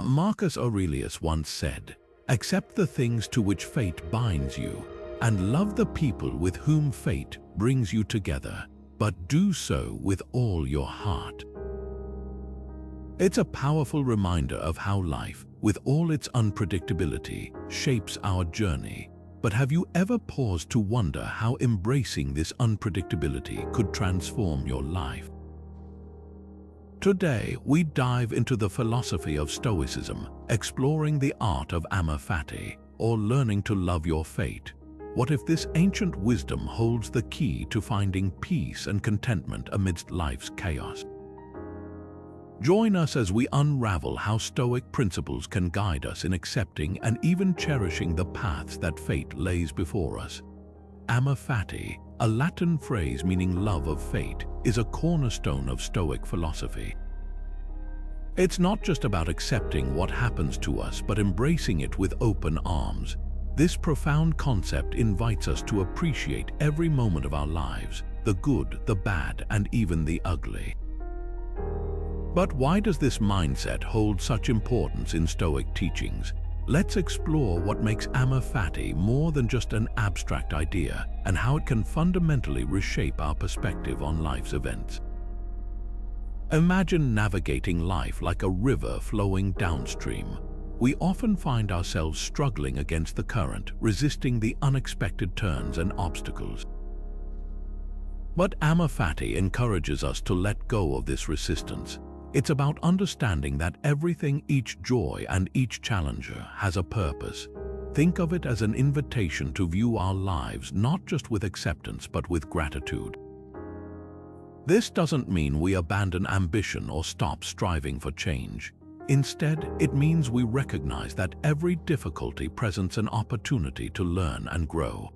Marcus Aurelius once said, "Accept the things to which fate binds you, and love the people with whom fate brings you together, but do so with all your heart." It's a powerful reminder of how life, with all its unpredictability, shapes our journey. But have you ever paused to wonder how embracing this unpredictability could transform your life? Today, we dive into the philosophy of Stoicism, exploring the art of Amor Fati, or learning to love your fate. What if this ancient wisdom holds the key to finding peace and contentment amidst life's chaos? Join us as we unravel how Stoic principles can guide us in accepting and even cherishing the paths that fate lays before us. Amor Fati, a Latin phrase meaning love of fate, is a cornerstone of Stoic philosophy. It's not just about accepting what happens to us, but embracing it with open arms. This profound concept invites us to appreciate every moment of our lives, the good, the bad, and even the ugly. But why does this mindset hold such importance in Stoic teachings? Let's explore what makes Amor Fati more than just an abstract idea and how it can fundamentally reshape our perspective on life's events. Imagine navigating life like a river flowing downstream. We often find ourselves struggling against the current, resisting the unexpected turns and obstacles. But Amor Fati encourages us to let go of this resistance. It's about understanding that everything, each joy and each challenger, has a purpose. Think of it as an invitation to view our lives not just with acceptance but with gratitude. This doesn't mean we abandon ambition or stop striving for change. Instead, it means we recognize that every difficulty presents an opportunity to learn and grow.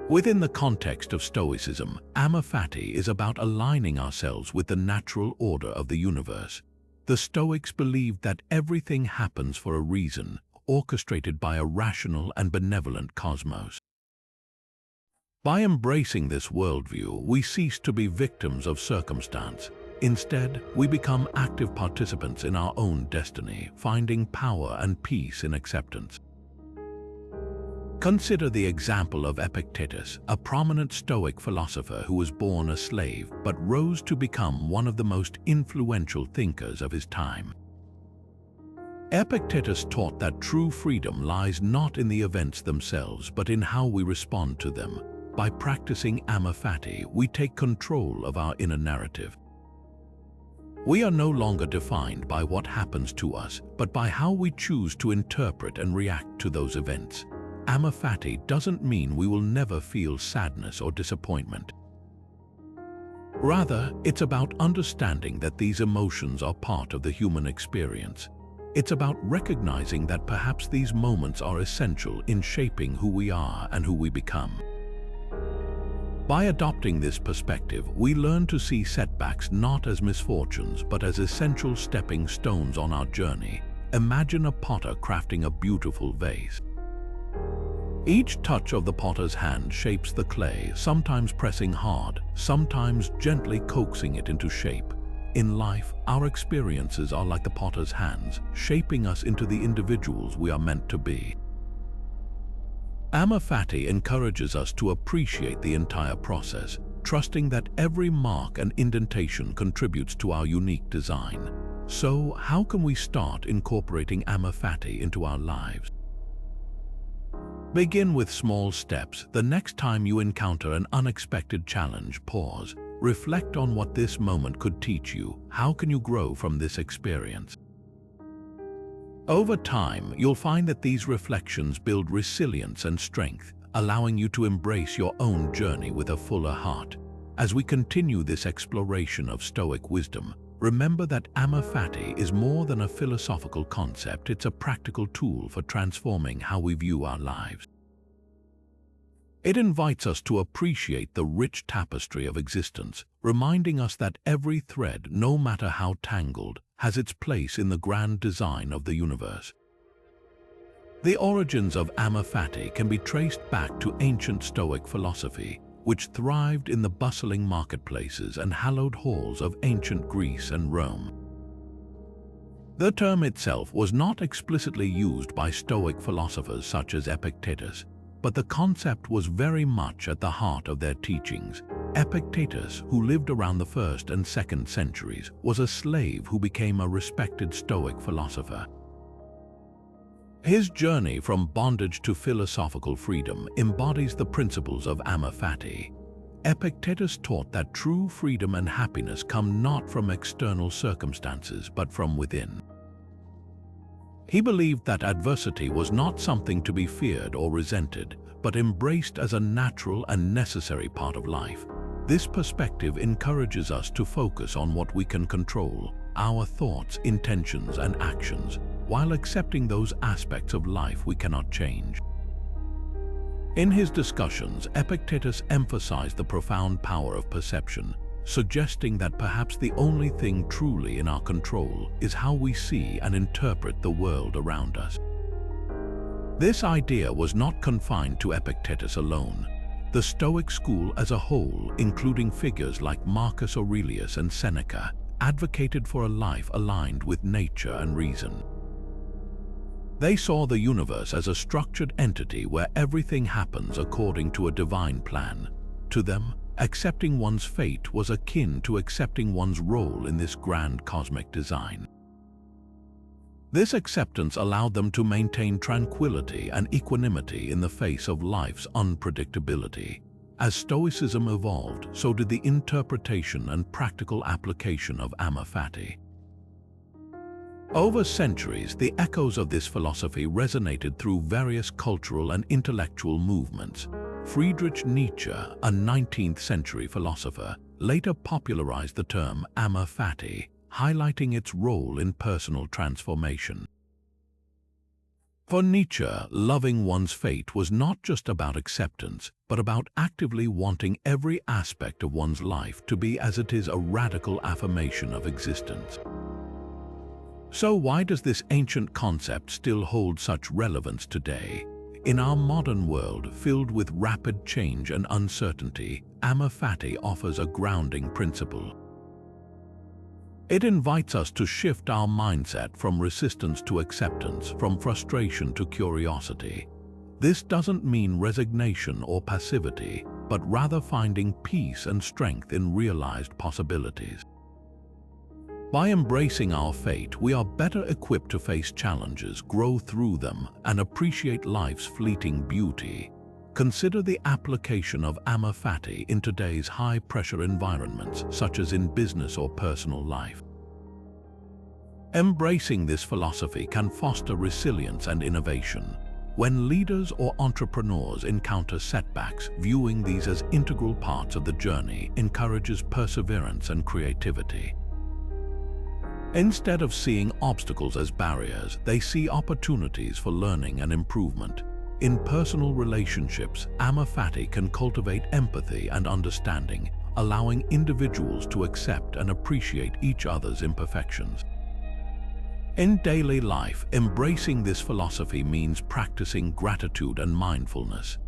Within the context of Stoicism, Amor Fati is about aligning ourselves with the natural order of the universe. The Stoics believed that everything happens for a reason, orchestrated by a rational and benevolent cosmos. By embracing this worldview, we cease to be victims of circumstance. Instead, we become active participants in our own destiny, finding power and peace in acceptance. Consider the example of Epictetus, a prominent Stoic philosopher who was born a slave but rose to become one of the most influential thinkers of his time. Epictetus taught that true freedom lies not in the events themselves but in how we respond to them. By practicing Amor Fati, we take control of our inner narrative. We are no longer defined by what happens to us, but by how we choose to interpret and react to those events. Amor Fati doesn't mean we will never feel sadness or disappointment. Rather, it's about understanding that these emotions are part of the human experience. It's about recognizing that perhaps these moments are essential in shaping who we are and who we become. By adopting this perspective, we learn to see setbacks not as misfortunes but as essential stepping stones on our journey. Imagine a potter crafting a beautiful vase. Each touch of the potter's hand shapes the clay, sometimes pressing hard, sometimes gently coaxing it into shape. In life, our experiences are like the potter's hands, shaping us into the individuals we are meant to be. Amor Fati encourages us to appreciate the entire process, trusting that every mark and indentation contributes to our unique design. So, how can we start incorporating Amor Fati into our lives? Begin with small steps. The next time you encounter an unexpected challenge, pause. Reflect on what this moment could teach you. How can you grow from this experience? Over time, you'll find that these reflections build resilience and strength, allowing you to embrace your own journey with a fuller heart. As we continue this exploration of Stoic wisdom, remember that Amor Fati is more than a philosophical concept. It's a practical tool for transforming how we view our lives. It invites us to appreciate the rich tapestry of existence, reminding us that every thread, no matter how tangled, has its place in the grand design of the universe. The origins of Amor Fati can be traced back to ancient Stoic philosophy, which thrived in the bustling marketplaces and hallowed halls of ancient Greece and Rome. The term itself was not explicitly used by Stoic philosophers such as Epictetus, but the concept was very much at the heart of their teachings. Epictetus, who lived around the 1st and 2nd centuries, was a slave who became a respected Stoic philosopher. His journey from bondage to philosophical freedom embodies the principles of Amaphati. Epictetus taught that true freedom and happiness come not from external circumstances but from within. He believed that adversity was not something to be feared or resented, but embraced as a natural and necessary part of life. This perspective encourages us to focus on what we can control, our thoughts, intentions, and actions, while accepting those aspects of life we cannot change. In his discussions, Epictetus emphasized the profound power of perception, suggesting that perhaps the only thing truly in our control is how we see and interpret the world around us. This idea was not confined to Epictetus alone. The Stoic school as a whole, including figures like Marcus Aurelius and Seneca, advocated for a life aligned with nature and reason. They saw the universe as a structured entity where everything happens according to a divine plan. To them, accepting one's fate was akin to accepting one's role in this grand cosmic design. This acceptance allowed them to maintain tranquility and equanimity in the face of life's unpredictability. As Stoicism evolved, so did the interpretation and practical application of Amaphati. Over centuries, the echoes of this philosophy resonated through various cultural and intellectual movements. Friedrich Nietzsche, a 19th-century philosopher, later popularized the term Amaphati, highlighting its role in personal transformation. For Nietzsche, loving one's fate was not just about acceptance, but about actively wanting every aspect of one's life to be as it is, a radical affirmation of existence. So why does this ancient concept still hold such relevance today? In our modern world, filled with rapid change and uncertainty, Amaphati offers a grounding principle. It invites us to shift our mindset from resistance to acceptance, from frustration to curiosity. This doesn't mean resignation or passivity, but rather finding peace and strength in realized possibilities. By embracing our fate, we are better equipped to face challenges, grow through them, and appreciate life's fleeting beauty. Consider the application of Amaphati in today's high-pressure environments, such as in business or personal life. Embracing this philosophy can foster resilience and innovation. When leaders or entrepreneurs encounter setbacks, viewing these as integral parts of the journey encourages perseverance and creativity. Instead of seeing obstacles as barriers, they see opportunities for learning and improvement. In personal relationships, Amaphati can cultivate empathy and understanding, allowing individuals to accept and appreciate each other's imperfections. In daily life, embracing this philosophy means practicing gratitude and mindfulness.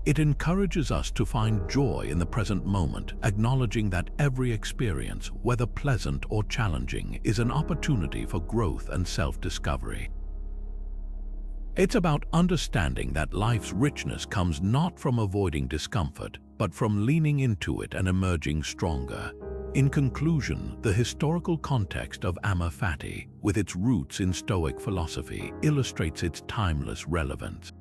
It encourages us to find joy in the present moment, acknowledging that every experience, whether pleasant or challenging, is an opportunity for growth and self-discovery. It's about understanding that life's richness comes not from avoiding discomfort, but from leaning into it and emerging stronger. In conclusion, the historical context of Amaphati, with its roots in Stoic philosophy, illustrates its timeless relevance.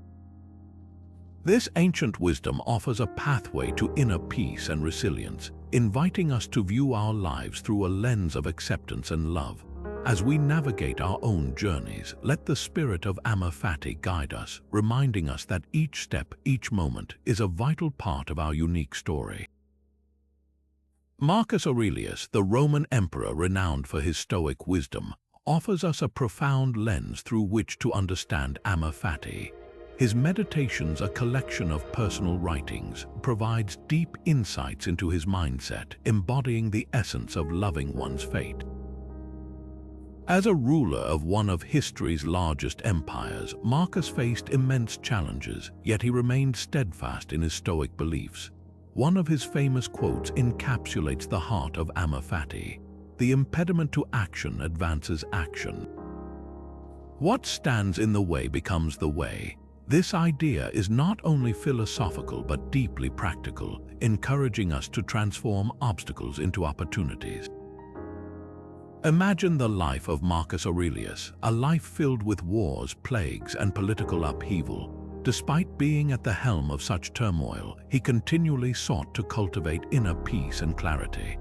This ancient wisdom offers a pathway to inner peace and resilience, inviting us to view our lives through a lens of acceptance and love. As we navigate our own journeys, let the spirit of Amaphati guide us, reminding us that each step, each moment, is a vital part of our unique story. Marcus Aurelius, the Roman emperor renowned for his Stoic wisdom, offers us a profound lens through which to understand Amaphati. His Meditations, a collection of personal writings, provides deep insights into his mindset, embodying the essence of loving one's fate. As a ruler of one of history's largest empires, Marcus faced immense challenges, yet he remained steadfast in his Stoic beliefs. One of his famous quotes encapsulates the heart of Amaphati: "The impediment to action advances action." What stands in the way becomes the way. This idea is not only philosophical but deeply practical, encouraging us to transform obstacles into opportunities. Imagine the life of Marcus Aurelius, a life filled with wars, plagues, and political upheaval. Despite being at the helm of such turmoil, he continually sought to cultivate inner peace and clarity.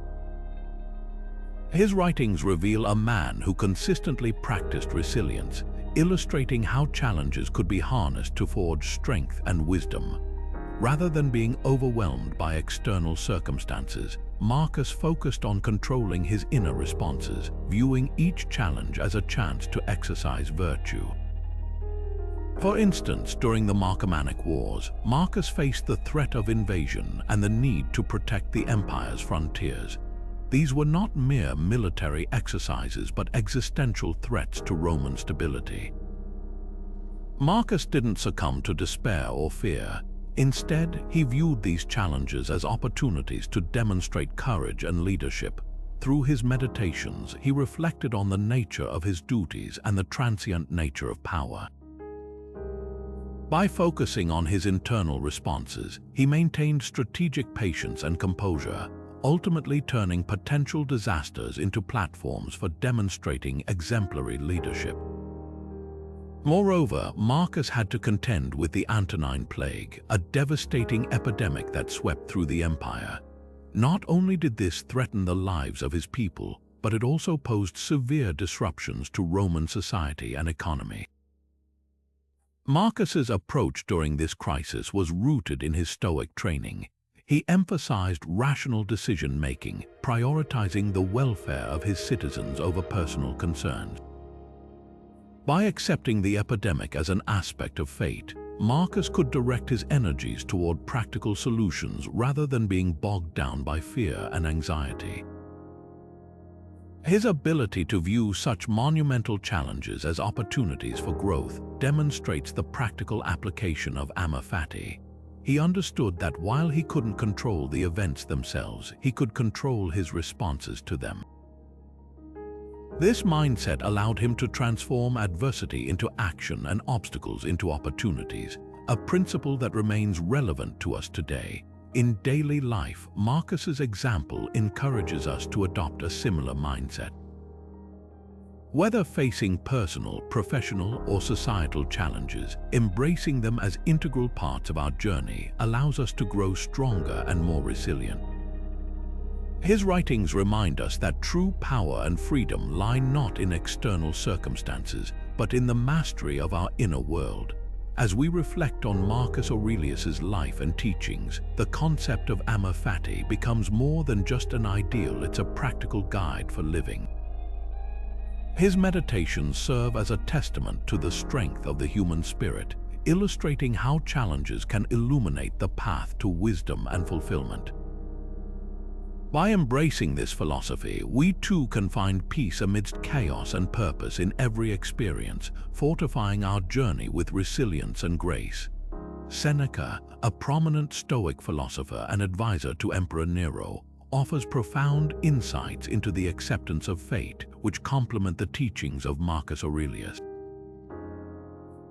His writings reveal a man who consistently practiced resilience, illustrating how challenges could be harnessed to forge strength and wisdom. Rather than being overwhelmed by external circumstances, Marcus focused on controlling his inner responses, viewing each challenge as a chance to exercise virtue. For instance, during the Marcomannic Wars, Marcus faced the threat of invasion and the need to protect the empire's frontiers. These were not mere military exercises but existential threats to Roman stability. Marcus didn't succumb to despair or fear. Instead, he viewed these challenges as opportunities to demonstrate courage and leadership. Through his meditations, he reflected on the nature of his duties and the transient nature of power. By focusing on his internal responses, he maintained strategic patience and composure, ultimately turning potential disasters into platforms for demonstrating exemplary leadership. Moreover, Marcus had to contend with the Antonine Plague, a devastating epidemic that swept through the empire. Not only did this threaten the lives of his people, but it also posed severe disruptions to Roman society and economy. Marcus's approach during this crisis was rooted in his Stoic training. He emphasized rational decision-making, prioritizing the welfare of his citizens over personal concerns. By accepting the epidemic as an aspect of fate, Marcus could direct his energies toward practical solutions rather than being bogged down by fear and anxiety. His ability to view such monumental challenges as opportunities for growth demonstrates the practical application of Amaphati. He understood that while he couldn't control the events themselves, he could control his responses to them. This mindset allowed him to transform adversity into action and obstacles into opportunities, a principle that remains relevant to us today. In daily life, Marcus's example encourages us to adopt a similar mindset. Whether facing personal, professional, or societal challenges, embracing them as integral parts of our journey allows us to grow stronger and more resilient. His writings remind us that true power and freedom lie not in external circumstances, but in the mastery of our inner world. As we reflect on Marcus Aurelius's life and teachings, the concept of Amor Fati becomes more than just an ideal, it's a practical guide for living. His meditations serve as a testament to the strength of the human spirit, illustrating how challenges can illuminate the path to wisdom and fulfillment. By embracing this philosophy, we too can find peace amidst chaos and purpose in every experience, fortifying our journey with resilience and grace. Seneca, a prominent Stoic philosopher and advisor to Emperor Nero, offers profound insights into the acceptance of fate, which complement the teachings of Marcus Aurelius.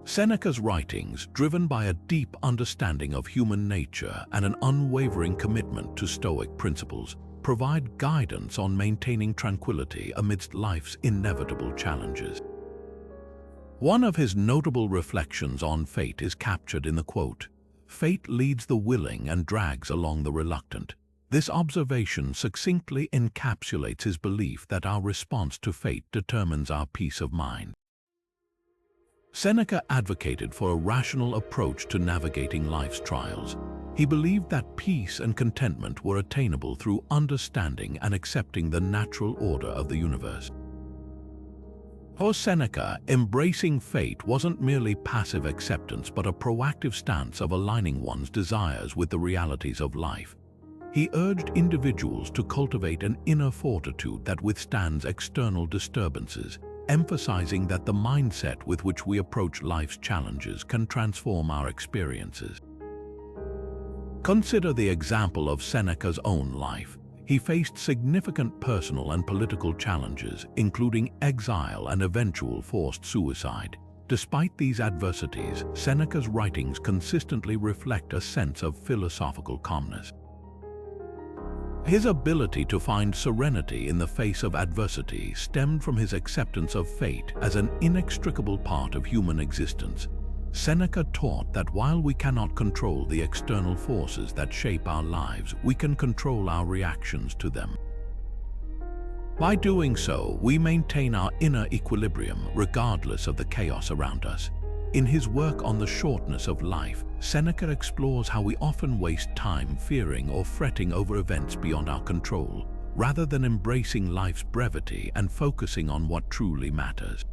Seneca's writings, driven by a deep understanding of human nature and an unwavering commitment to Stoic principles, provide guidance on maintaining tranquility amidst life's inevitable challenges. One of his notable reflections on fate is captured in the quote, "Fate leads the willing and drags along the reluctant." This observation succinctly encapsulates his belief that our response to fate determines our peace of mind. Seneca advocated for a rational approach to navigating life's trials. He believed that peace and contentment were attainable through understanding and accepting the natural order of the universe. For Seneca, embracing fate wasn't merely passive acceptance but a proactive stance of aligning one's desires with the realities of life. He urged individuals to cultivate an inner fortitude that withstands external disturbances, emphasizing that the mindset with which we approach life's challenges can transform our experiences. Consider the example of Seneca's own life. he faced significant personal and political challenges, including exile and eventual forced suicide. Despite these adversities, Seneca's writings consistently reflect a sense of philosophical calmness. His ability to find serenity in the face of adversity stemmed from his acceptance of fate as an inextricable part of human existence. Seneca taught that while we cannot control the external forces that shape our lives, we can control our reactions to them. By doing so, we maintain our inner equilibrium regardless of the chaos around us. In his work on the shortness of life, Seneca explores how we often waste time fearing or fretting over events beyond our control, rather than embracing life's brevity and focusing on what truly matters.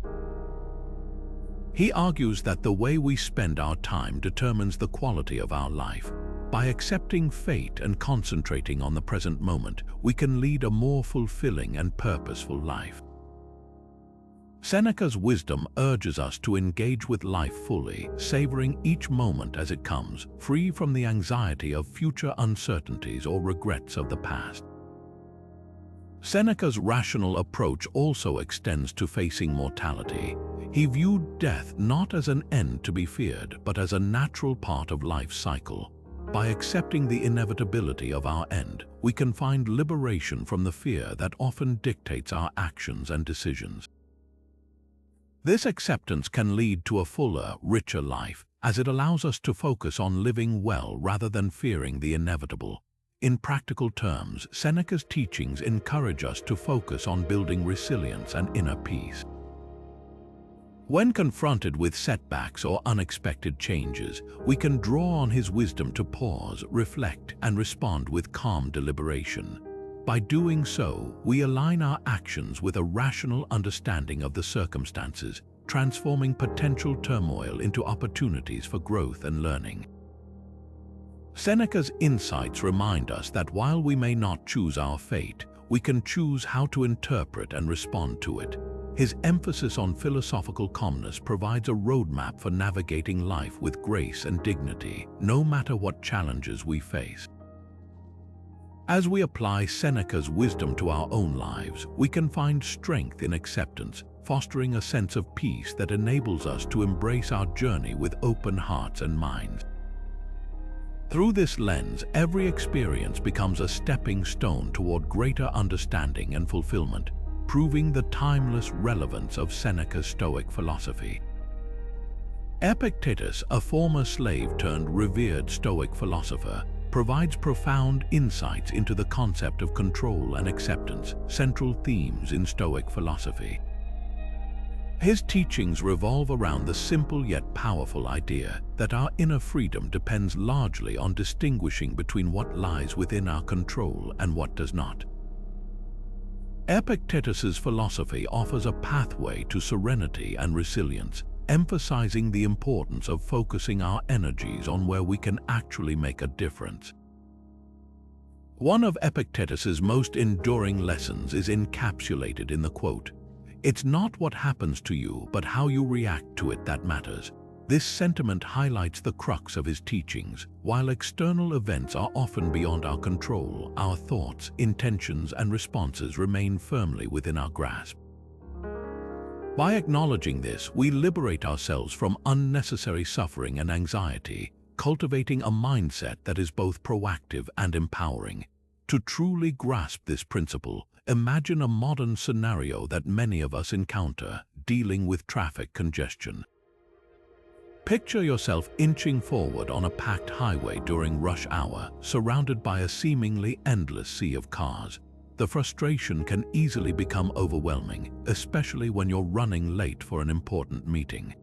He argues that the way we spend our time determines the quality of our life. By accepting fate and concentrating on the present moment, we can lead a more fulfilling and purposeful life. Seneca's wisdom urges us to engage with life fully, savoring each moment as it comes, free from the anxiety of future uncertainties or regrets of the past. Seneca's rational approach also extends to facing mortality. He viewed death not as an end to be feared, but as a natural part of life's cycle. By accepting the inevitability of our end, we can find liberation from the fear that often dictates our actions and decisions. This acceptance can lead to a fuller, richer life, as it allows us to focus on living well rather than fearing the inevitable. In practical terms, Seneca's teachings encourage us to focus on building resilience and inner peace. When confronted with setbacks or unexpected changes, we can draw on his wisdom to pause, reflect, and respond with calm deliberation. By doing so, we align our actions with a rational understanding of the circumstances, transforming potential turmoil into opportunities for growth and learning. Seneca's insights remind us that while we may not choose our fate, we can choose how to interpret and respond to it. His emphasis on philosophical calmness provides a roadmap for navigating life with grace and dignity, no matter what challenges we face. As we apply Seneca's wisdom to our own lives, we can find strength in acceptance, fostering a sense of peace that enables us to embrace our journey with open hearts and minds. Through this lens, every experience becomes a stepping stone toward greater understanding and fulfillment, proving the timeless relevance of Seneca's Stoic philosophy. Epictetus, a former slave turned revered Stoic philosopher, provides profound insights into the concept of control and acceptance, central themes in Stoic philosophy. His teachings revolve around the simple yet powerful idea that our inner freedom depends largely on distinguishing between what lies within our control and what does not. Epictetus's philosophy offers a pathway to serenity and resilience, emphasizing the importance of focusing our energies on where we can actually make a difference. One of Epictetus's most enduring lessons is encapsulated in the quote, "It's not what happens to you, but how you react to it that matters." This sentiment highlights the crux of his teachings. While external events are often beyond our control, our thoughts, intentions, and responses remain firmly within our grasp. By acknowledging this, we liberate ourselves from unnecessary suffering and anxiety, cultivating a mindset that is both proactive and empowering. To truly grasp this principle, imagine a modern scenario that many of us encounter, dealing with traffic congestion. Picture yourself inching forward on a packed highway during rush hour, surrounded by a seemingly endless sea of cars. The frustration can easily become overwhelming, especially when you're running late for an important meeting.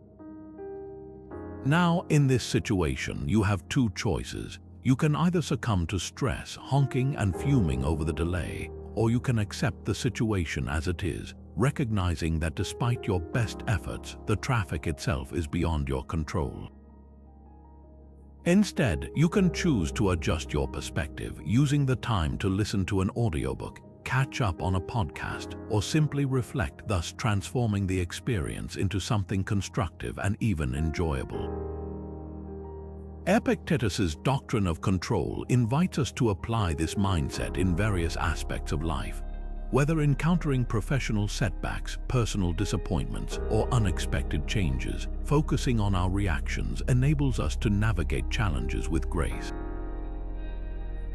Now, in this situation, you have two choices. You can either succumb to stress, honking and fuming over the delay, or you can accept the situation as it is, recognizing that despite your best efforts, the traffic itself is beyond your control. Instead, you can choose to adjust your perspective, using the time to listen to an audiobook, catch up on a podcast, or simply reflect, thus transforming the experience into something constructive and even enjoyable. Epictetus's doctrine of control invites us to apply this mindset in various aspects of life. Whether encountering professional setbacks, personal disappointments, or unexpected changes, focusing on our reactions enables us to navigate challenges with grace.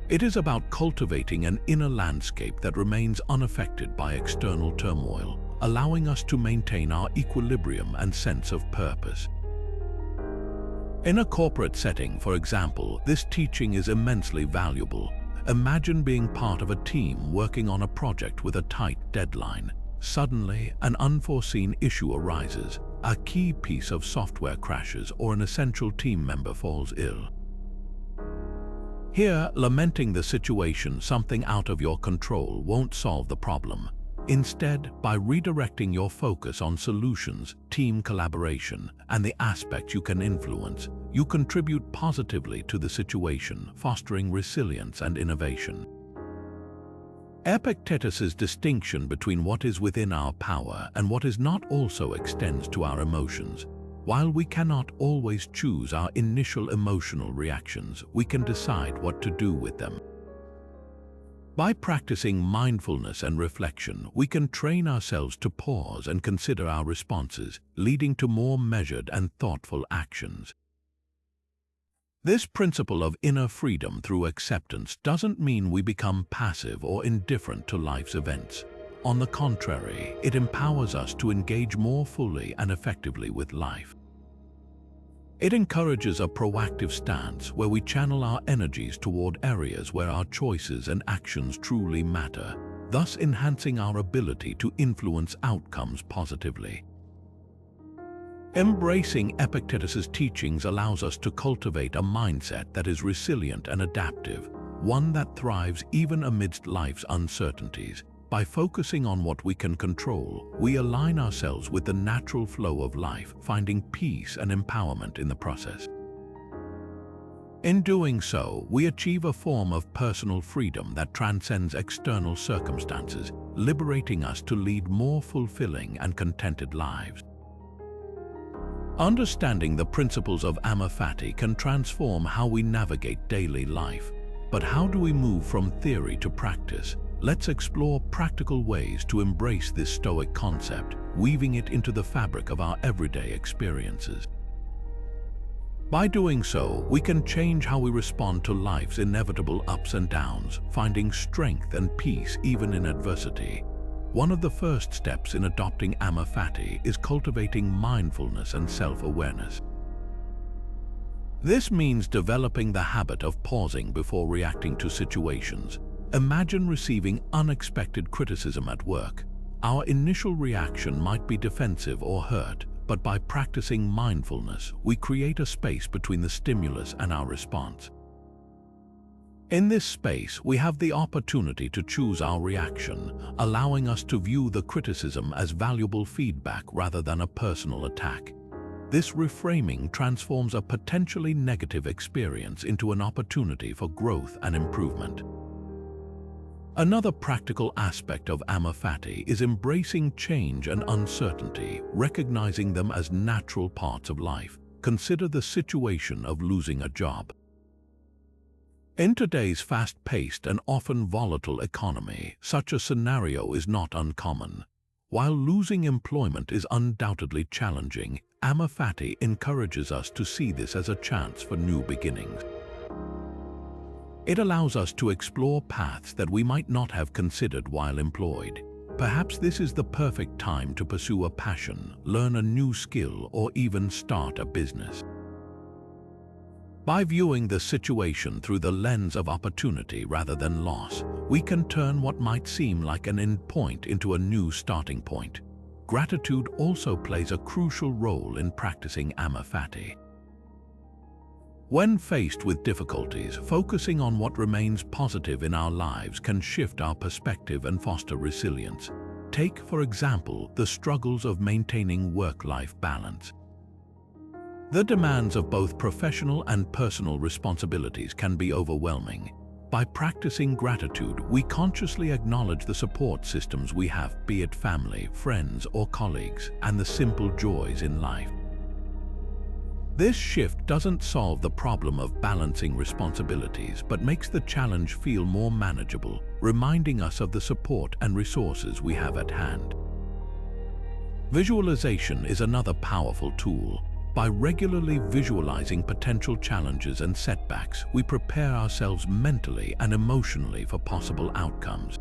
It is about cultivating an inner landscape that remains unaffected by external turmoil, allowing us to maintain our equilibrium and sense of purpose. In a corporate setting, for example, this teaching is immensely valuable. Imagine being part of a team working on a project with a tight deadline. Suddenly, an unforeseen issue arises, a key piece of software crashes, or an essential team member falls ill. Here, lamenting the situation, something out of your control, won't solve the problem. Instead, by redirecting your focus on solutions, team collaboration, and the aspects you can influence, you contribute positively to the situation, fostering resilience and innovation. Epictetus's distinction between what is within our power and what is not also extends to our emotions. While we cannot always choose our initial emotional reactions, we can decide what to do with them. By practicing mindfulness and reflection, we can train ourselves to pause and consider our responses, leading to more measured and thoughtful actions. This principle of inner freedom through acceptance doesn't mean we become passive or indifferent to life's events. On the contrary, it empowers us to engage more fully and effectively with life. It encourages a proactive stance where we channel our energies toward areas where our choices and actions truly matter, thus enhancing our ability to influence outcomes positively. Embracing Epictetus's teachings allows us to cultivate a mindset that is resilient and adaptive, one that thrives even amidst life's uncertainties. By focusing on what we can control, we align ourselves with the natural flow of life, finding peace and empowerment in the process. In doing so, we achieve a form of personal freedom that transcends external circumstances, liberating us to lead more fulfilling and contented lives. Understanding the principles of Amaphati can transform how we navigate daily life. But how do we move from theory to practice? Let's explore practical ways to embrace this Stoic concept, weaving it into the fabric of our everyday experiences. By doing so, we can change how we respond to life's inevitable ups and downs, finding strength and peace even in adversity. One of the first steps in adopting Amaphati is cultivating mindfulness and self-awareness. This means developing the habit of pausing before reacting to situations. Imagine receiving unexpected criticism at work. Our initial reaction might be defensive or hurt, but by practicing mindfulness, we create a space between the stimulus and our response. In this space, we have the opportunity to choose our reaction, allowing us to view the criticism as valuable feedback rather than a personal attack. This reframing transforms a potentially negative experience into an opportunity for growth and improvement. Another practical aspect of Amaphati is embracing change and uncertainty, recognizing them as natural parts of life. Consider the situation of losing a job. In today's fast-paced and often volatile economy, such a scenario is not uncommon. While losing employment is undoubtedly challenging, Amaphati encourages us to see this as a chance for new beginnings. It allows us to explore paths that we might not have considered while employed. Perhaps this is the perfect time to pursue a passion, learn a new skill, or even start a business. By viewing the situation through the lens of opportunity rather than loss, we can turn what might seem like an end point into a new starting point. Gratitude also plays a crucial role in practicing Amaphati. When faced with difficulties, focusing on what remains positive in our lives can shift our perspective and foster resilience. Take, for example, the struggles of maintaining work-life balance. The demands of both professional and personal responsibilities can be overwhelming. By practicing gratitude, we consciously acknowledge the support systems we have, be it family, friends, or colleagues, and the simple joys in life. This shift doesn't solve the problem of balancing responsibilities, but makes the challenge feel more manageable, reminding us of the support and resources we have at hand. Visualization is another powerful tool. By regularly visualizing potential challenges and setbacks, we prepare ourselves mentally and emotionally for possible outcomes.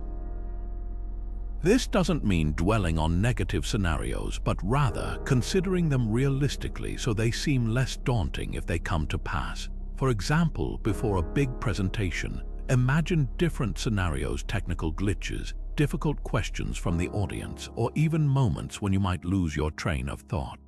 This doesn't mean dwelling on negative scenarios, but rather considering them realistically so they seem less daunting if they come to pass. For example, before a big presentation, imagine different scenarios, technical glitches, difficult questions from the audience, or even moments when you might lose your train of thought.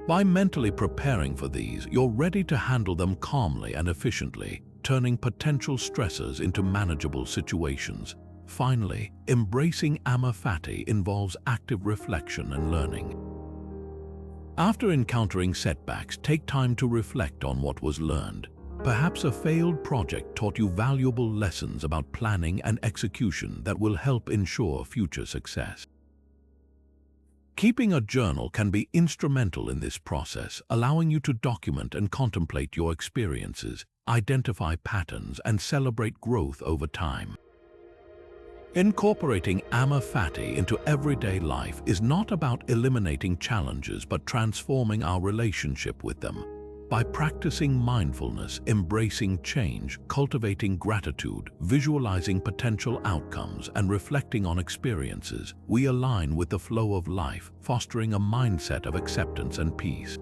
By mentally preparing for these, you're ready to handle them calmly and efficiently, turning potential stressors into manageable situations. Finally, embracing Amaphati involves active reflection and learning. After encountering setbacks, take time to reflect on what was learned. Perhaps a failed project taught you valuable lessons about planning and execution that will help ensure future success. Keeping a journal can be instrumental in this process, allowing you to document and contemplate your experiences, identify patterns, and celebrate growth over time. Incorporating Amaphati into everyday life is not about eliminating challenges but transforming our relationship with them. By practicing mindfulness, embracing change, cultivating gratitude, visualizing potential outcomes, and reflecting on experiences, we align with the flow of life, fostering a mindset of acceptance and peace.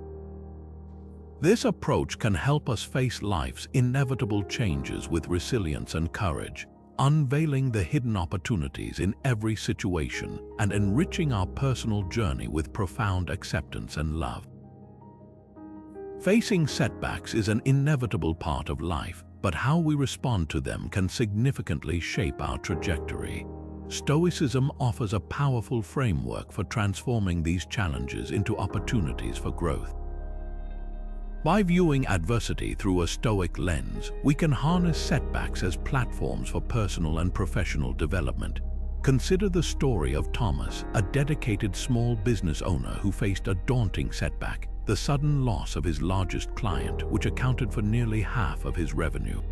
This approach can help us face life's inevitable changes with resilience and courage, unveiling the hidden opportunities in every situation and enriching our personal journey with profound acceptance and love. Facing setbacks is an inevitable part of life, but how we respond to them can significantly shape our trajectory. Stoicism offers a powerful framework for transforming these challenges into opportunities for growth. By viewing adversity through a Stoic lens, we can harness setbacks as platforms for personal and professional development. Consider the story of Thomas, a dedicated small business owner who faced a daunting setback, the sudden loss of his largest client, which accounted for nearly half of his revenue.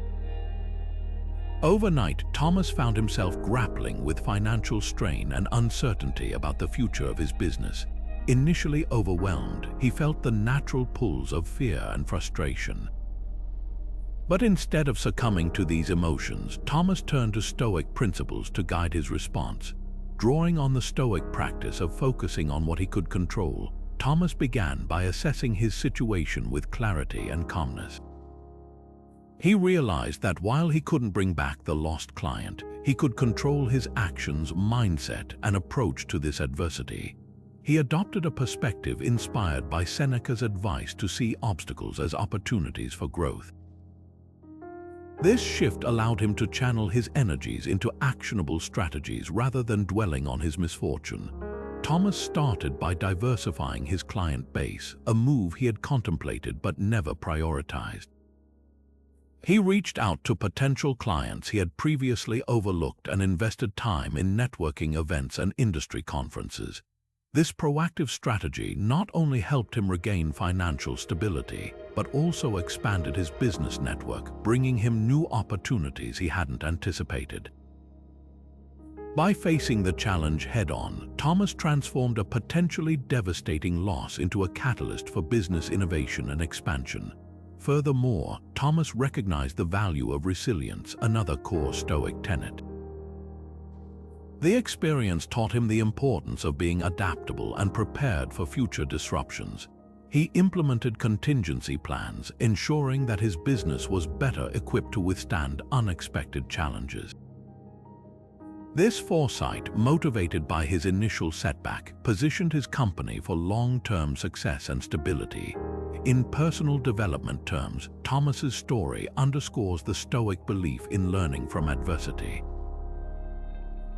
Overnight, Thomas found himself grappling with financial strain and uncertainty about the future of his business. Initially overwhelmed, he felt the natural pulls of fear and frustration. But instead of succumbing to these emotions, Thomas turned to Stoic principles to guide his response. Drawing on the Stoic practice of focusing on what he could control, Thomas began by assessing his situation with clarity and calmness. He realized that while he couldn't bring back the lost client, he could control his actions, mindset, and approach to this adversity. He adopted a perspective inspired by Seneca's advice to see obstacles as opportunities for growth. This shift allowed him to channel his energies into actionable strategies rather than dwelling on his misfortune. Thomas started by diversifying his client base, a move he had contemplated but never prioritized. He reached out to potential clients he had previously overlooked and invested time in networking events and industry conferences. This proactive strategy not only helped him regain financial stability, but also expanded his business network, bringing him new opportunities he hadn't anticipated. By facing the challenge head-on, Thomas transformed a potentially devastating loss into a catalyst for business innovation and expansion. Furthermore, Thomas recognized the value of resilience, another core Stoic tenet. The experience taught him the importance of being adaptable and prepared for future disruptions. He implemented contingency plans, ensuring that his business was better equipped to withstand unexpected challenges. This foresight, motivated by his initial setback, positioned his company for long-term success and stability. In personal development terms, Thomas's story underscores the Stoic belief in learning from adversity.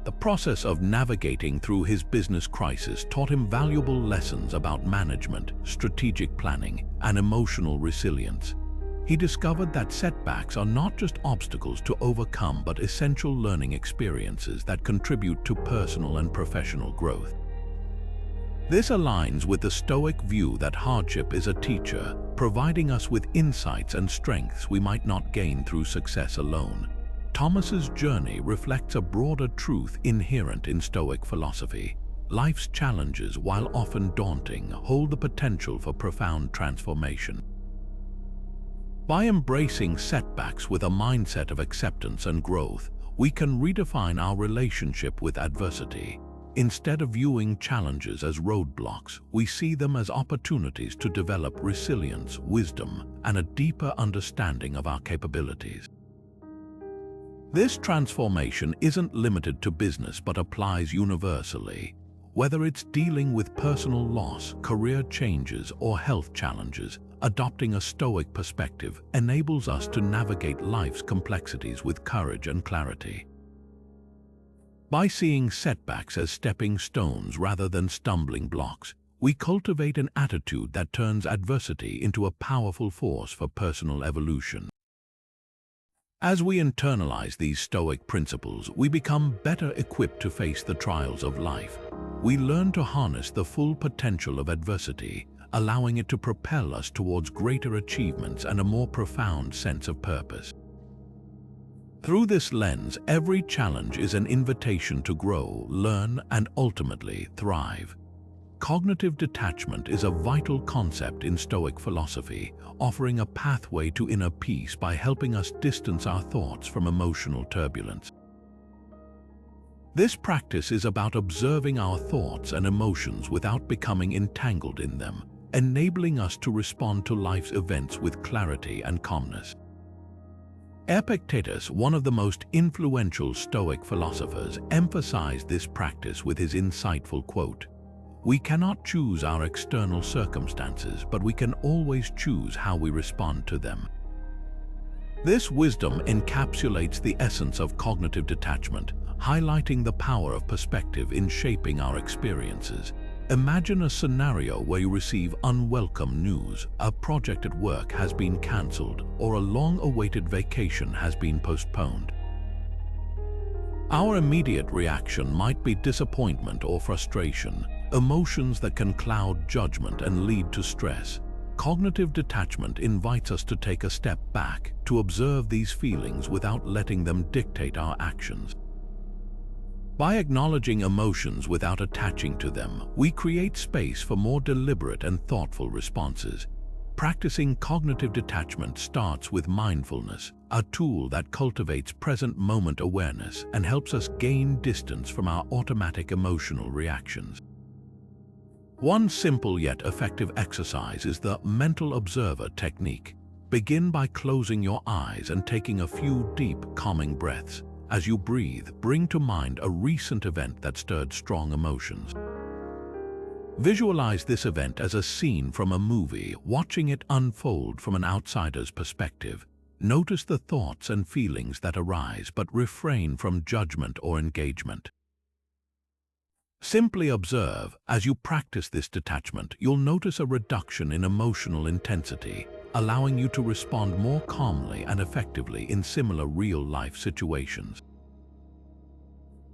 The process of navigating through his business crisis taught him valuable lessons about management, strategic planning, and emotional resilience. He discovered that setbacks are not just obstacles to overcome but essential learning experiences that contribute to personal and professional growth. This aligns with the Stoic view that hardship is a teacher, providing us with insights and strengths we might not gain through success alone. Thomas's journey reflects a broader truth inherent in Stoic philosophy. Life's challenges, while often daunting, hold the potential for profound transformation. By embracing setbacks with a mindset of acceptance and growth, we can redefine our relationship with adversity. Instead of viewing challenges as roadblocks, we see them as opportunities to develop resilience, wisdom, and a deeper understanding of our capabilities. This transformation isn't limited to business but applies universally. Whether it's dealing with personal loss, career changes, or health challenges, adopting a Stoic perspective enables us to navigate life's complexities with courage and clarity. By seeing setbacks as stepping stones rather than stumbling blocks, we cultivate an attitude that turns adversity into a powerful force for personal evolution. As we internalize these Stoic principles, we become better equipped to face the trials of life. We learn to harness the full potential of adversity, allowing it to propel us towards greater achievements and a more profound sense of purpose. Through this lens, every challenge is an invitation to grow, learn, and ultimately thrive. Cognitive detachment is a vital concept in Stoic philosophy, offering a pathway to inner peace by helping us distance our thoughts from emotional turbulence. This practice is about observing our thoughts and emotions without becoming entangled in them, enabling us to respond to life's events with clarity and calmness. Epictetus, one of the most influential Stoic philosophers, emphasized this practice with his insightful quote, "We cannot choose our external circumstances, but we can always choose how we respond to them." This wisdom encapsulates the essence of cognitive detachment, highlighting the power of perspective in shaping our experiences. Imagine a scenario where you receive unwelcome news, a project at work has been cancelled, or a long-awaited vacation has been postponed. Our immediate reaction might be disappointment or frustration, emotions that can cloud judgment and lead to stress. Cognitive detachment invites us to take a step back, to observe these feelings without letting them dictate our actions. By acknowledging emotions without attaching to them, we create space for more deliberate and thoughtful responses. Practicing cognitive detachment starts with mindfulness, a tool that cultivates present-moment awareness and helps us gain distance from our automatic emotional reactions. One simple yet effective exercise is the mental observer technique. Begin by closing your eyes and taking a few deep, calming breaths. As you breathe, bring to mind a recent event that stirred strong emotions. Visualize this event as a scene from a movie, watching it unfold from an outsider's perspective. Notice the thoughts and feelings that arise, but refrain from judgment or engagement. Simply observe. As you practice this detachment, you'll notice a reduction in emotional intensity, allowing you to respond more calmly and effectively in similar real-life situations.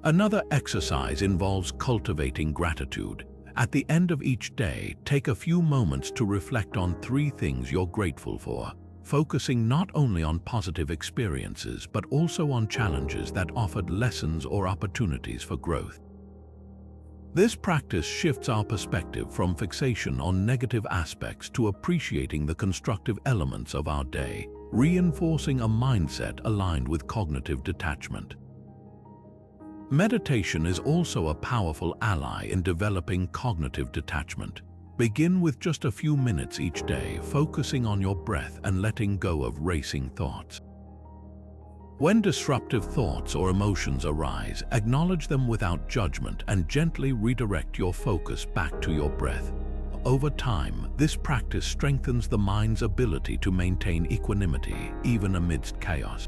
Another exercise involves cultivating gratitude. At the end of each day, take a few moments to reflect on 3 things you're grateful for, focusing not only on positive experiences but also on challenges that offered lessons or opportunities for growth. This practice shifts our perspective from fixation on negative aspects to appreciating the constructive elements of our day, reinforcing a mindset aligned with cognitive detachment. Meditation is also a powerful ally in developing cognitive detachment. Begin with just a few minutes each day, focusing on your breath and letting go of racing thoughts. When disruptive thoughts or emotions arise, acknowledge them without judgment and gently redirect your focus back to your breath. Over time, this practice strengthens the mind's ability to maintain equanimity, even amidst chaos.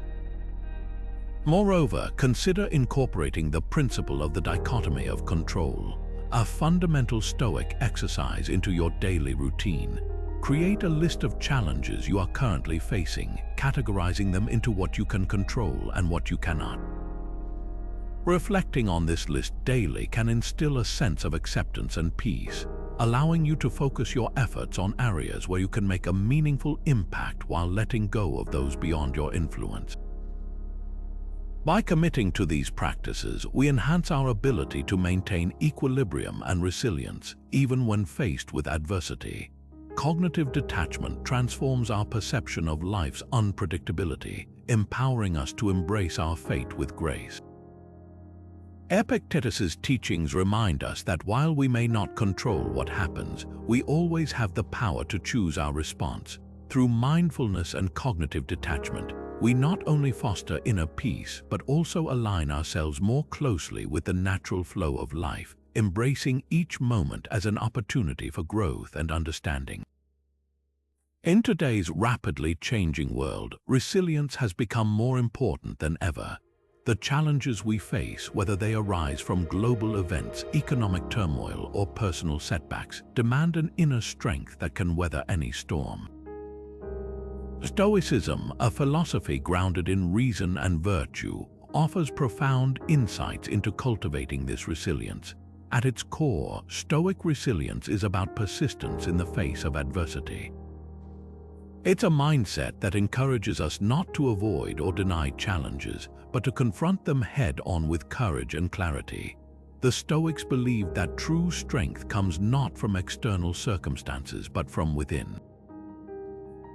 Moreover, consider incorporating the principle of the dichotomy of control, a fundamental Stoic exercise, into your daily routine. Create a list of challenges you are currently facing, categorizing them into what you can control and what you cannot. Reflecting on this list daily can instill a sense of acceptance and peace, allowing you to focus your efforts on areas where you can make a meaningful impact while letting go of those beyond your influence. By committing to these practices, we enhance our ability to maintain equilibrium and resilience, even when faced with adversity. Cognitive detachment transforms our perception of life's unpredictability, empowering us to embrace our fate with grace. Epictetus's teachings remind us that while we may not control what happens, we always have the power to choose our response. Through mindfulness and cognitive detachment, we not only foster inner peace but also align ourselves more closely with the natural flow of life, embracing each moment as an opportunity for growth and understanding. In today's rapidly changing world, resilience has become more important than ever. The challenges we face, whether they arise from global events, economic turmoil, or personal setbacks, demand an inner strength that can weather any storm. Stoicism, a philosophy grounded in reason and virtue, offers profound insights into cultivating this resilience. At its core, Stoic resilience is about persistence in the face of adversity. It's a mindset that encourages us not to avoid or deny challenges, but to confront them head-on with courage and clarity. The Stoics believed that true strength comes not from external circumstances, but from within.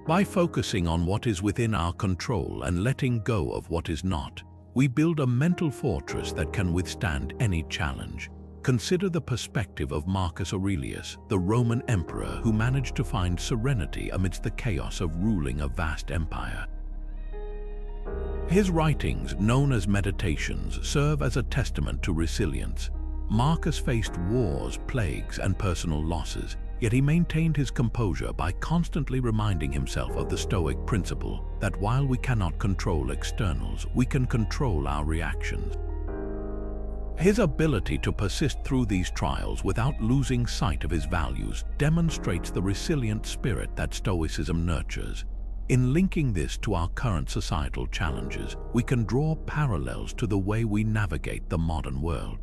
By focusing on what is within our control and letting go of what is not, we build a mental fortress that can withstand any challenge. Consider the perspective of Marcus Aurelius, the Roman emperor who managed to find serenity amidst the chaos of ruling a vast empire. His writings, known as Meditations, serve as a testament to resilience. Marcus faced wars, plagues, and personal losses, yet he maintained his composure by constantly reminding himself of the Stoic principle that while we cannot control externals, we can control our reactions. His ability to persist through these trials without losing sight of his values demonstrates the resilient spirit that Stoicism nurtures. In linking this to our current societal challenges, we can draw parallels to the way we navigate the modern world.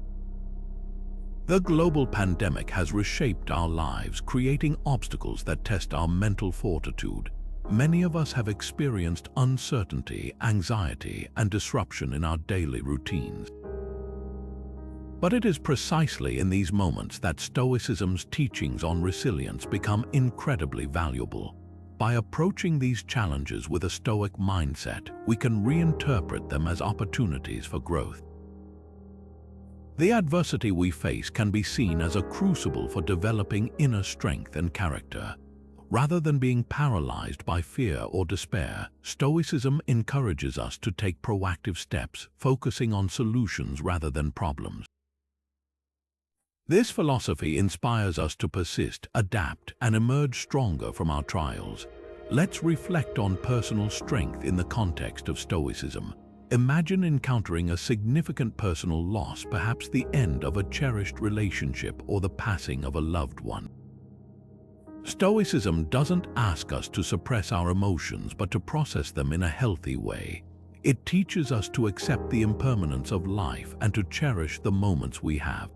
The global pandemic has reshaped our lives, creating obstacles that test our mental fortitude. Many of us have experienced uncertainty, anxiety, and disruption in our daily routines. But it is precisely in these moments that Stoicism's teachings on resilience become incredibly valuable. By approaching these challenges with a Stoic mindset, we can reinterpret them as opportunities for growth. The adversity we face can be seen as a crucible for developing inner strength and character. Rather than being paralyzed by fear or despair, Stoicism encourages us to take proactive steps, focusing on solutions rather than problems. This philosophy inspires us to persist, adapt, and emerge stronger from our trials. Let's reflect on personal strength in the context of Stoicism. Imagine encountering a significant personal loss, perhaps the end of a cherished relationship or the passing of a loved one. Stoicism doesn't ask us to suppress our emotions, but to process them in a healthy way. It teaches us to accept the impermanence of life and to cherish the moments we have.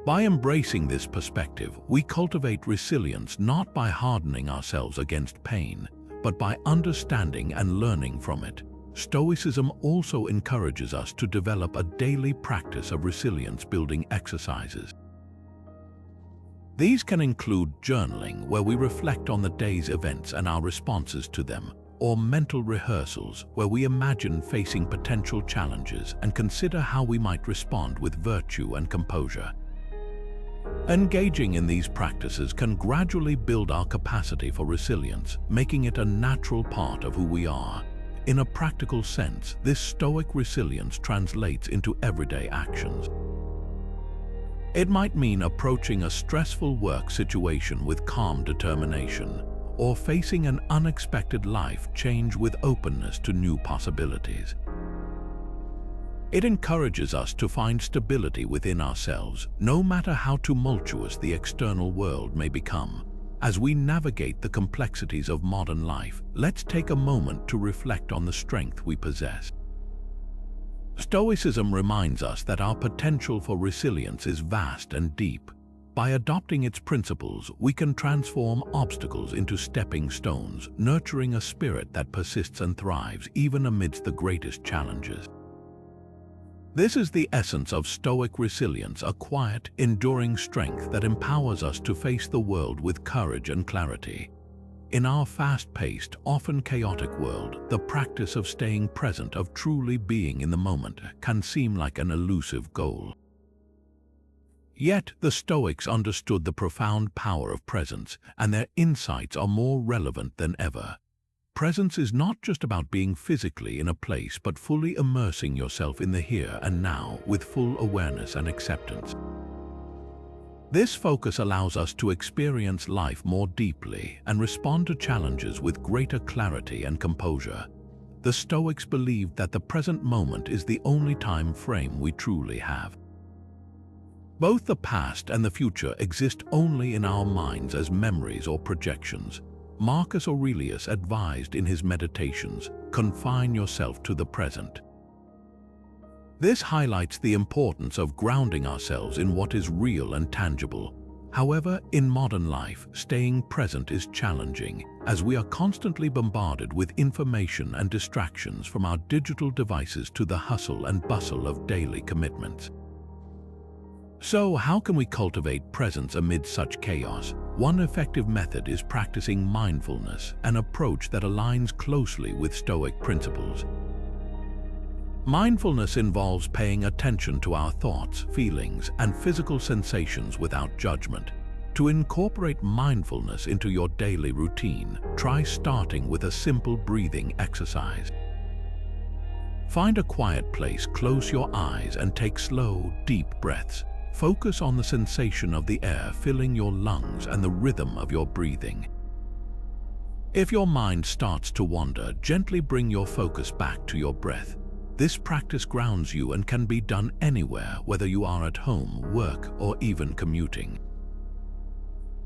By embracing this perspective, we cultivate resilience not by hardening ourselves against pain, but by understanding and learning from it. Stoicism also encourages us to develop a daily practice of resilience-building exercises. These can include journaling, where we reflect on the day's events and our responses to them, or mental rehearsals, where we imagine facing potential challenges and consider how we might respond with virtue and composure. Engaging in these practices can gradually build our capacity for resilience, making it a natural part of who we are. In a practical sense, this Stoic resilience translates into everyday actions. It might mean approaching a stressful work situation with calm determination, or facing an unexpected life change with openness to new possibilities. It encourages us to find stability within ourselves, no matter how tumultuous the external world may become. As we navigate the complexities of modern life, let's take a moment to reflect on the strength we possess. Stoicism reminds us that our potential for resilience is vast and deep. By adopting its principles, we can transform obstacles into stepping stones, nurturing a spirit that persists and thrives even amidst the greatest challenges. This is the essence of Stoic resilience, a quiet, enduring strength that empowers us to face the world with courage and clarity. In our fast-paced, often chaotic world, the practice of staying present, of truly being in the moment, can seem like an elusive goal. Yet, the Stoics understood the profound power of presence, and their insights are more relevant than ever. Presence is not just about being physically in a place, but fully immersing yourself in the here and now with full awareness and acceptance. This focus allows us to experience life more deeply and respond to challenges with greater clarity and composure. The Stoics believed that the present moment is the only time frame we truly have. Both the past and the future exist only in our minds as memories or projections. Marcus Aurelius advised in his Meditations, "Confine yourself to the present." This highlights the importance of grounding ourselves in what is real and tangible. However, in modern life, staying present is challenging, as we are constantly bombarded with information and distractions, from our digital devices to the hustle and bustle of daily commitments. So, how can we cultivate presence amid such chaos? One effective method is practicing mindfulness, an approach that aligns closely with Stoic principles. Mindfulness involves paying attention to our thoughts, feelings, and physical sensations without judgment. To incorporate mindfulness into your daily routine, try starting with a simple breathing exercise. Find a quiet place, close your eyes, and take slow, deep breaths. Focus on the sensation of the air filling your lungs and the rhythm of your breathing. If your mind starts to wander, gently bring your focus back to your breath. This practice grounds you and can be done anywhere, whether you are at home, work, or even commuting.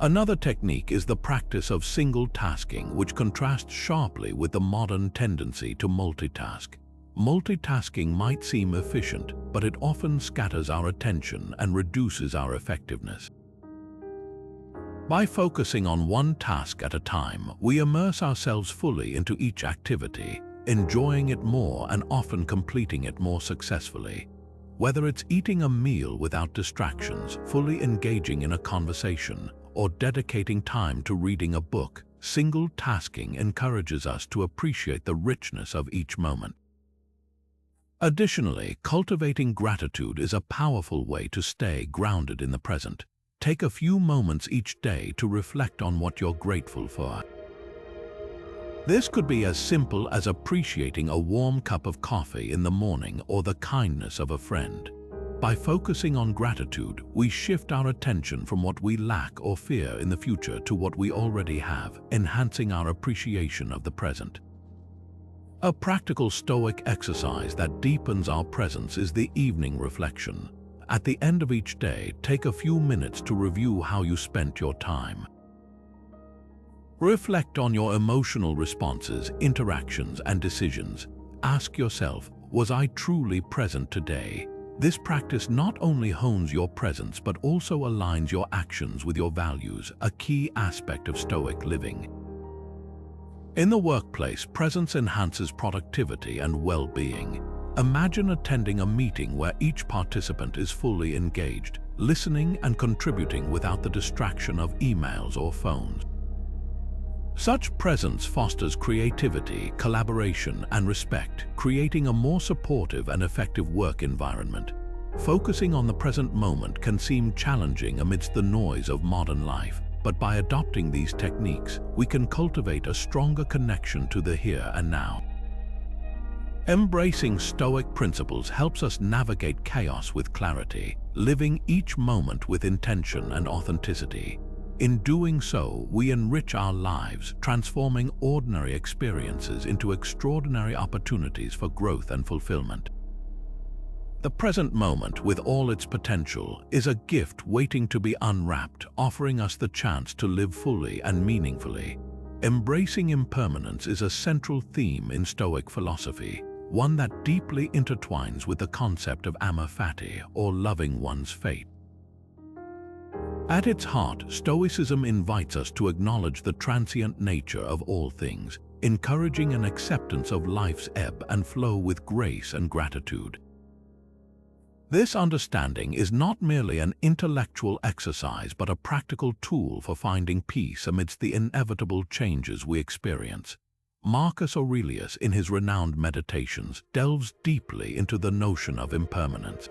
Another technique is the practice of single tasking, which contrasts sharply with the modern tendency to multitask. Multitasking might seem efficient, but it often scatters our attention and reduces our effectiveness. By focusing on one task at a time, we immerse ourselves fully into each activity, enjoying it more and often completing it more successfully. Whether it's eating a meal without distractions, fully engaging in a conversation, or dedicating time to reading a book, single tasking encourages us to appreciate the richness of each moment. Additionally, cultivating gratitude is a powerful way to stay grounded in the present. Take a few moments each day to reflect on what you're grateful for. This could be as simple as appreciating a warm cup of coffee in the morning or the kindness of a friend. By focusing on gratitude, we shift our attention from what we lack or fear in the future to what we already have, enhancing our appreciation of the present. A practical Stoic exercise that deepens our presence is the evening reflection. At the end of each day, take a few minutes to review how you spent your time. Reflect on your emotional responses, interactions, and decisions. Ask yourself, was I truly present today? This practice not only hones your presence but also aligns your actions with your values, a key aspect of Stoic living. In the workplace, presence enhances productivity and well-being. Imagine attending a meeting where each participant is fully engaged, listening and contributing without the distraction of emails or phones. Such presence fosters creativity, collaboration, and respect, creating a more supportive and effective work environment. Focusing on the present moment can seem challenging amidst the noise of modern life, but by adopting these techniques, we can cultivate a stronger connection to the here and now. Embracing Stoic principles helps us navigate chaos with clarity, living each moment with intention and authenticity. In doing so, we enrich our lives, transforming ordinary experiences into extraordinary opportunities for growth and fulfillment. The present moment, with all its potential, is a gift waiting to be unwrapped, offering us the chance to live fully and meaningfully. Embracing impermanence is a central theme in Stoic philosophy. one that deeply intertwines with the concept of Amaphati, or loving one's fate. At its heart, Stoicism invites us to acknowledge the transient nature of all things, encouraging an acceptance of life's ebb and flow with grace and gratitude. This understanding is not merely an intellectual exercise but a practical tool for finding peace amidst the inevitable changes we experience. Marcus Aurelius, in his renowned Meditations, delves deeply into the notion of impermanence.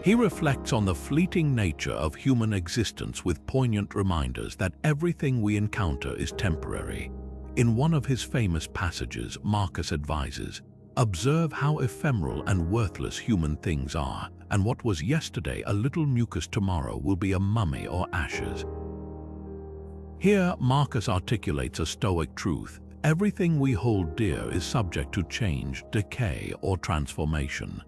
He reflects on the fleeting nature of human existence with poignant reminders that everything we encounter is temporary. In one of his famous passages, Marcus advises, "Observe how ephemeral and worthless human things are, and what was yesterday a little mucus tomorrow will be a mummy or ashes." Here, Marcus articulates a Stoic truth: everything we hold dear is subject to change, decay, or transformation.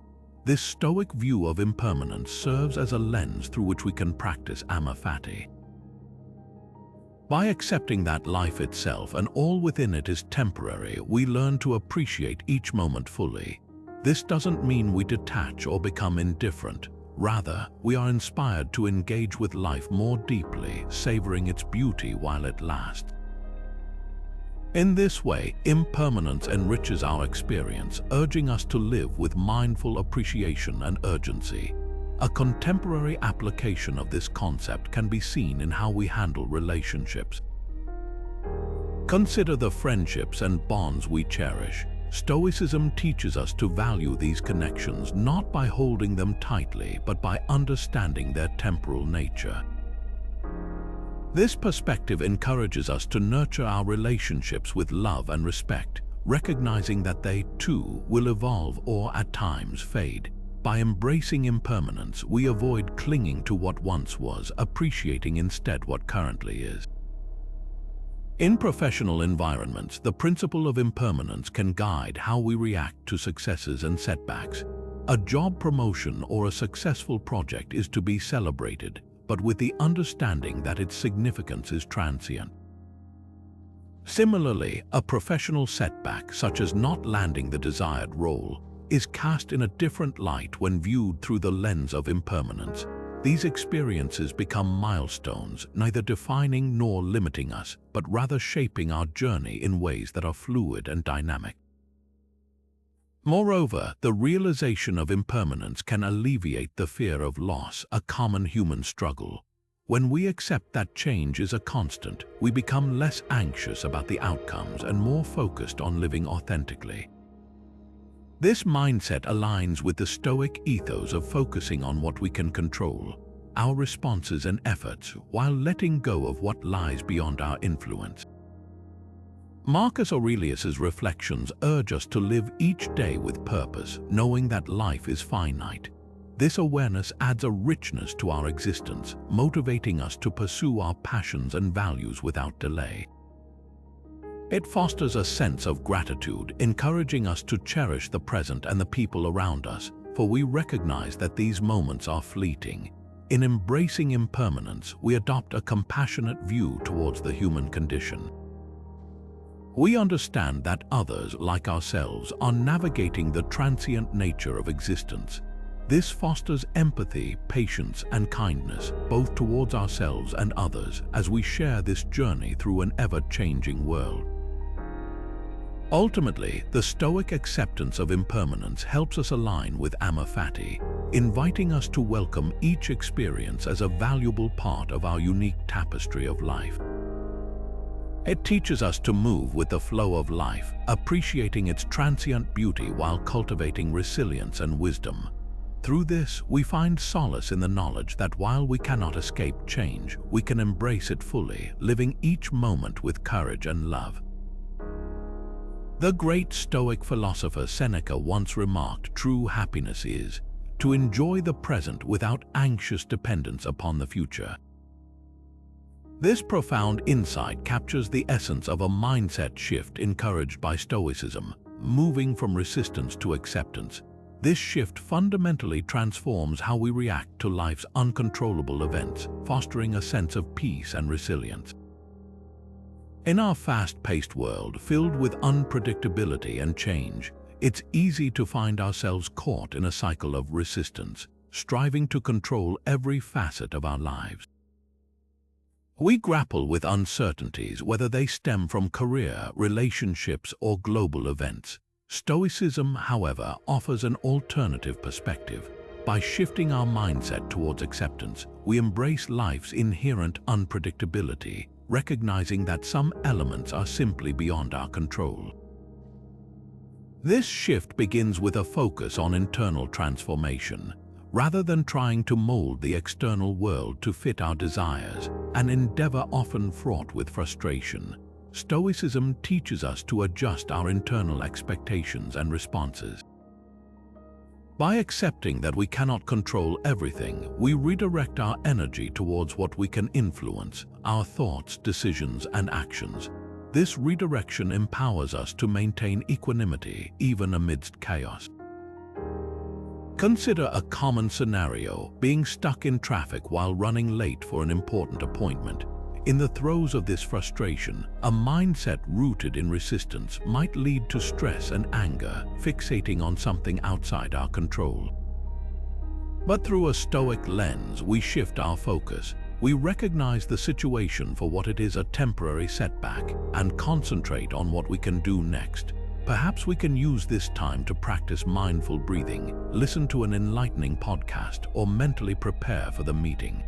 This Stoic view of impermanence serves as a lens through which we can practice Amaphati. By accepting that life itself and all within it is temporary, we learn to appreciate each moment fully. This doesn't mean we detach or become indifferent. Rather, we are inspired to engage with life more deeply, savoring its beauty while it lasts. In this way, impermanence enriches our experience, urging us to live with mindful appreciation and urgency. A contemporary application of this concept can be seen in how we handle relationships. Consider the friendships and bonds we cherish. Stoicism teaches us to value these connections not by holding them tightly, but by understanding their temporal nature. This perspective encourages us to nurture our relationships with love and respect, recognizing that they, too, will evolve or, at times, fade. By embracing impermanence, we avoid clinging to what once was, appreciating instead what currently is. In professional environments, the principle of impermanence can guide how we react to successes and setbacks. A job promotion or a successful project is to be celebrated, but with the understanding that its significance is transient. Similarly, a professional setback, such as not landing the desired role, is cast in a different light when viewed through the lens of impermanence. These experiences become milestones, neither defining nor limiting us, but rather shaping our journey in ways that are fluid and dynamic. Moreover, the realization of impermanence can alleviate the fear of loss, a common human struggle. When we accept that change is a constant, we become less anxious about the outcomes and more focused on living authentically. This mindset aligns with the Stoic ethos of focusing on what we can control, our responses and efforts, while letting go of what lies beyond our influence. Marcus Aurelius's reflections urge us to live each day with purpose, knowing that life is finite. This awareness adds a richness to our existence, motivating us to pursue our passions and values without delay. It fosters a sense of gratitude, encouraging us to cherish the present and the people around us, for we recognize that these moments are fleeting. In embracing impermanence, we adopt a compassionate view towards the human condition. We understand that others, like ourselves, are navigating the transient nature of existence. This fosters empathy, patience, and kindness, both towards ourselves and others, as we share this journey through an ever-changing world. Ultimately, the Stoic acceptance of impermanence helps us align with Amaphati, inviting us to welcome each experience as a valuable part of our unique tapestry of life. It teaches us to move with the flow of life, appreciating its transient beauty while cultivating resilience and wisdom. Through this, we find solace in the knowledge that while we cannot escape change, we can embrace it fully, living each moment with courage and love. The great Stoic philosopher Seneca once remarked, "True happiness is to enjoy the present without anxious dependence upon the future." This profound insight captures the essence of a mindset shift encouraged by Stoicism, moving from resistance to acceptance. This shift fundamentally transforms how we react to life's uncontrollable events, fostering a sense of peace and resilience. In our fast-paced world, filled with unpredictability and change, it's easy to find ourselves caught in a cycle of resistance, striving to control every facet of our lives. We grapple with uncertainties, whether they stem from career, relationships, or global events. Stoicism, however, offers an alternative perspective. By shifting our mindset towards acceptance, we embrace life's inherent unpredictability, recognizing that some elements are simply beyond our control. This shift begins with a focus on internal transformation. Rather than trying to mold the external world to fit our desires, an endeavor often fraught with frustration, Stoicism teaches us to adjust our internal expectations and responses. By accepting that we cannot control everything, we redirect our energy towards what we can influence: our thoughts, decisions, and actions. This redirection empowers us to maintain equanimity even amidst chaos. Consider a common scenario: being stuck in traffic while running late for an important appointment. In the throes of this frustration, a mindset rooted in resistance might lead to stress and anger, fixating on something outside our control. But through a Stoic lens, we shift our focus. We recognize the situation for what it is, a temporary setback, and concentrate on what we can do next. Perhaps we can use this time to practice mindful breathing, listen to an enlightening podcast, or mentally prepare for the meeting.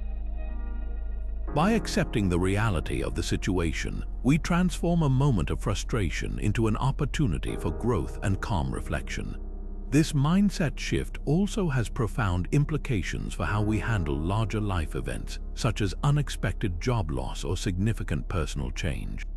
By accepting the reality of the situation, we transform a moment of frustration into an opportunity for growth and calm reflection. This mindset shift also has profound implications for how we handle larger life events, such as unexpected job loss or significant personal change.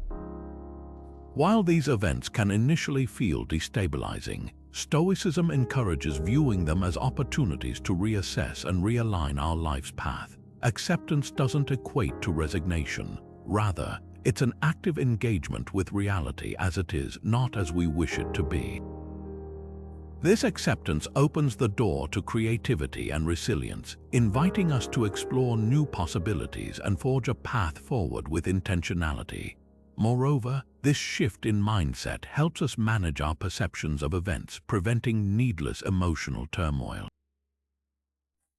While these events can initially feel destabilizing, Stoicism encourages viewing them as opportunities to reassess and realign our life's path. Acceptance doesn't equate to resignation. Rather, it's an active engagement with reality as it is, not as we wish it to be. This acceptance opens the door to creativity and resilience, inviting us to explore new possibilities and forge a path forward with intentionality. Moreover, this shift in mindset helps us manage our perceptions of events, preventing needless emotional turmoil.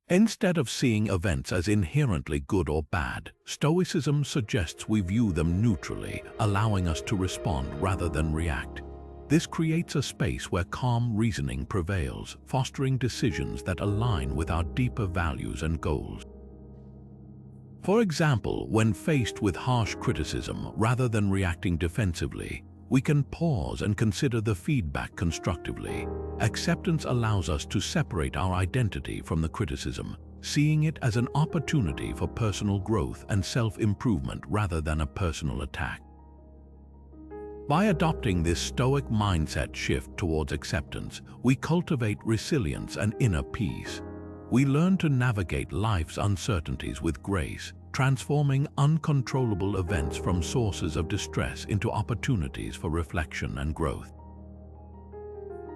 Instead of seeing events as inherently good or bad, Stoicism suggests we view them neutrally, allowing us to respond rather than react. This creates a space where calm reasoning prevails, fostering decisions that align with our deeper values and goals. For example, when faced with harsh criticism, rather than reacting defensively, we can pause and consider the feedback constructively. Acceptance allows us to separate our identity from the criticism, seeing it as an opportunity for personal growth and self-improvement rather than a personal attack. By adopting this Stoic mindset shift towards acceptance, we cultivate resilience and inner peace. We learn to navigate life's uncertainties with grace, transforming uncontrollable events from sources of distress into opportunities for reflection and growth.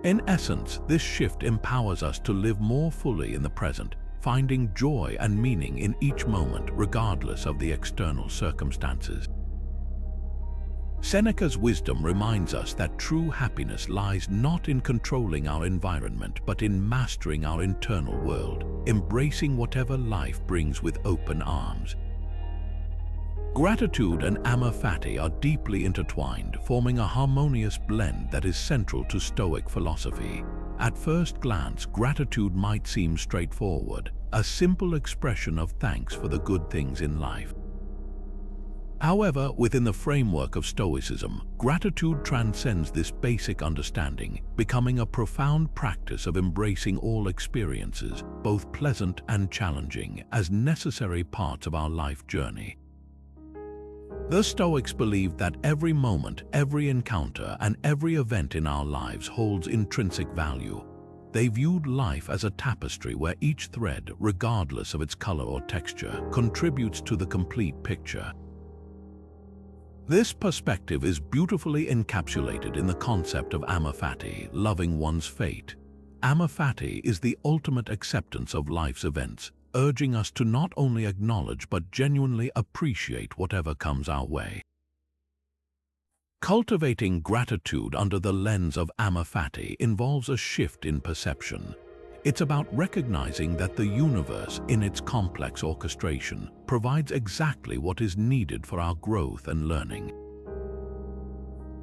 In essence, this shift empowers us to live more fully in the present, finding joy and meaning in each moment regardless of the external circumstances. Seneca's wisdom reminds us that true happiness lies not in controlling our environment but in mastering our internal world, embracing whatever life brings with open arms. Gratitude and Amaphati are deeply intertwined, forming a harmonious blend that is central to Stoic philosophy. At first glance, gratitude might seem straightforward, a simple expression of thanks for the good things in life. However, within the framework of Stoicism, gratitude transcends this basic understanding, becoming a profound practice of embracing all experiences, both pleasant and challenging, as necessary parts of our life journey. The Stoics believed that every moment, every encounter, and every event in our lives holds intrinsic value. They viewed life as a tapestry where each thread, regardless of its color or texture, contributes to the complete picture. This perspective is beautifully encapsulated in the concept of Amaphati, loving one's fate. Amaphati is the ultimate acceptance of life's events, urging us to not only acknowledge but genuinely appreciate whatever comes our way. Cultivating gratitude under the lens of Amaphati involves a shift in perception. It's about recognizing that the universe, in its complex orchestration, provides exactly what is needed for our growth and learning.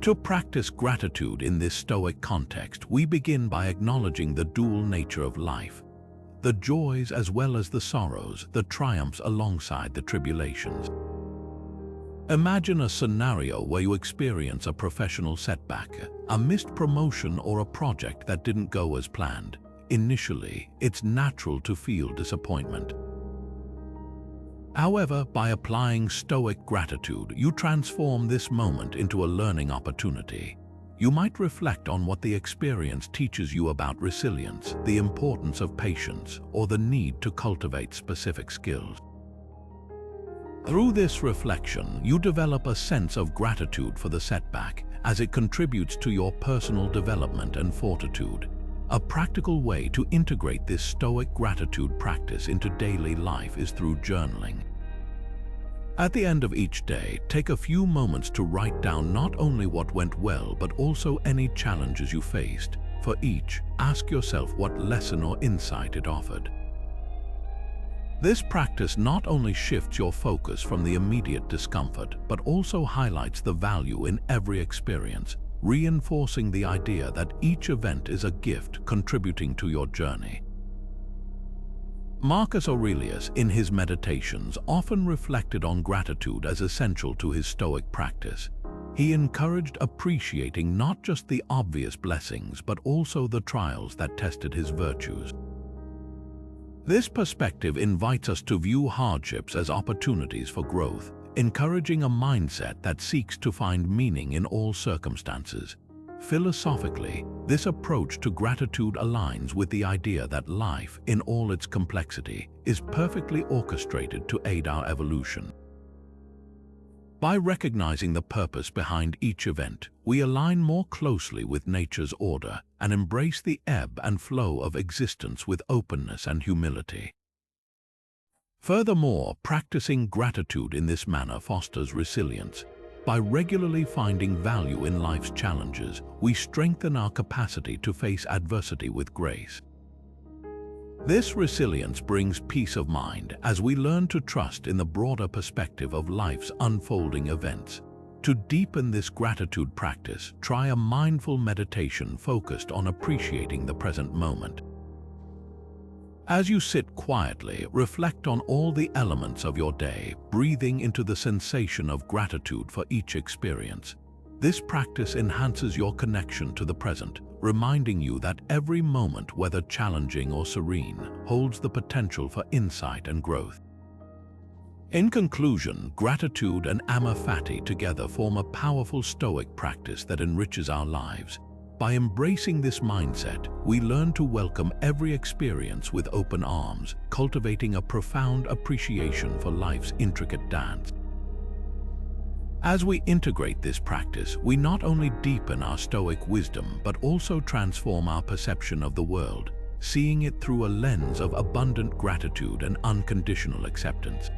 To practice gratitude in this Stoic context, we begin by acknowledging the dual nature of life, the joys as well as the sorrows, the triumphs alongside the tribulations. Imagine a scenario where you experience a professional setback, a missed promotion or a project that didn't go as planned. Initially, it's natural to feel disappointment. However, by applying Stoic gratitude, you transform this moment into a learning opportunity. You might reflect on what the experience teaches you about resilience, the importance of patience, or the need to cultivate specific skills. Through this reflection, you develop a sense of gratitude for the setback as it contributes to your personal development and fortitude. A practical way to integrate this Stoic gratitude practice into daily life is through journaling. At the end of each day, take a few moments to write down not only what went well, but also any challenges you faced. For each, ask yourself what lesson or insight it offered. This practice not only shifts your focus from the immediate discomfort, but also highlights the value in every experience, reinforcing the idea that each event is a gift contributing to your journey. Marcus Aurelius, in his Meditations, often reflected on gratitude as essential to his Stoic practice. He encouraged appreciating not just the obvious blessings, but also the trials that tested his virtues. This perspective invites us to view hardships as opportunities for growth, encouraging a mindset that seeks to find meaning in all circumstances. Philosophically, this approach to gratitude aligns with the idea that life, in all its complexity, is perfectly orchestrated to aid our evolution. By recognizing the purpose behind each event, we align more closely with nature's order and embrace the ebb and flow of existence with openness and humility. Furthermore, practicing gratitude in this manner fosters resilience. By regularly finding value in life's challenges, we strengthen our capacity to face adversity with grace. This resilience brings peace of mind as we learn to trust in the broader perspective of life's unfolding events. To deepen this gratitude practice, try a mindful meditation focused on appreciating the present moment. As you sit quietly, reflect on all the elements of your day, breathing into the sensation of gratitude for each experience. This practice enhances your connection to the present, reminding you that every moment, whether challenging or serene, holds the potential for insight and growth. In conclusion, gratitude and Amor Fati together form a powerful Stoic practice that enriches our lives. By embracing this mindset, we learn to welcome every experience with open arms, cultivating a profound appreciation for life's intricate dance. As we integrate this practice, we not only deepen our Stoic wisdom, but also transform our perception of the world, seeing it through a lens of abundant gratitude and unconditional acceptance.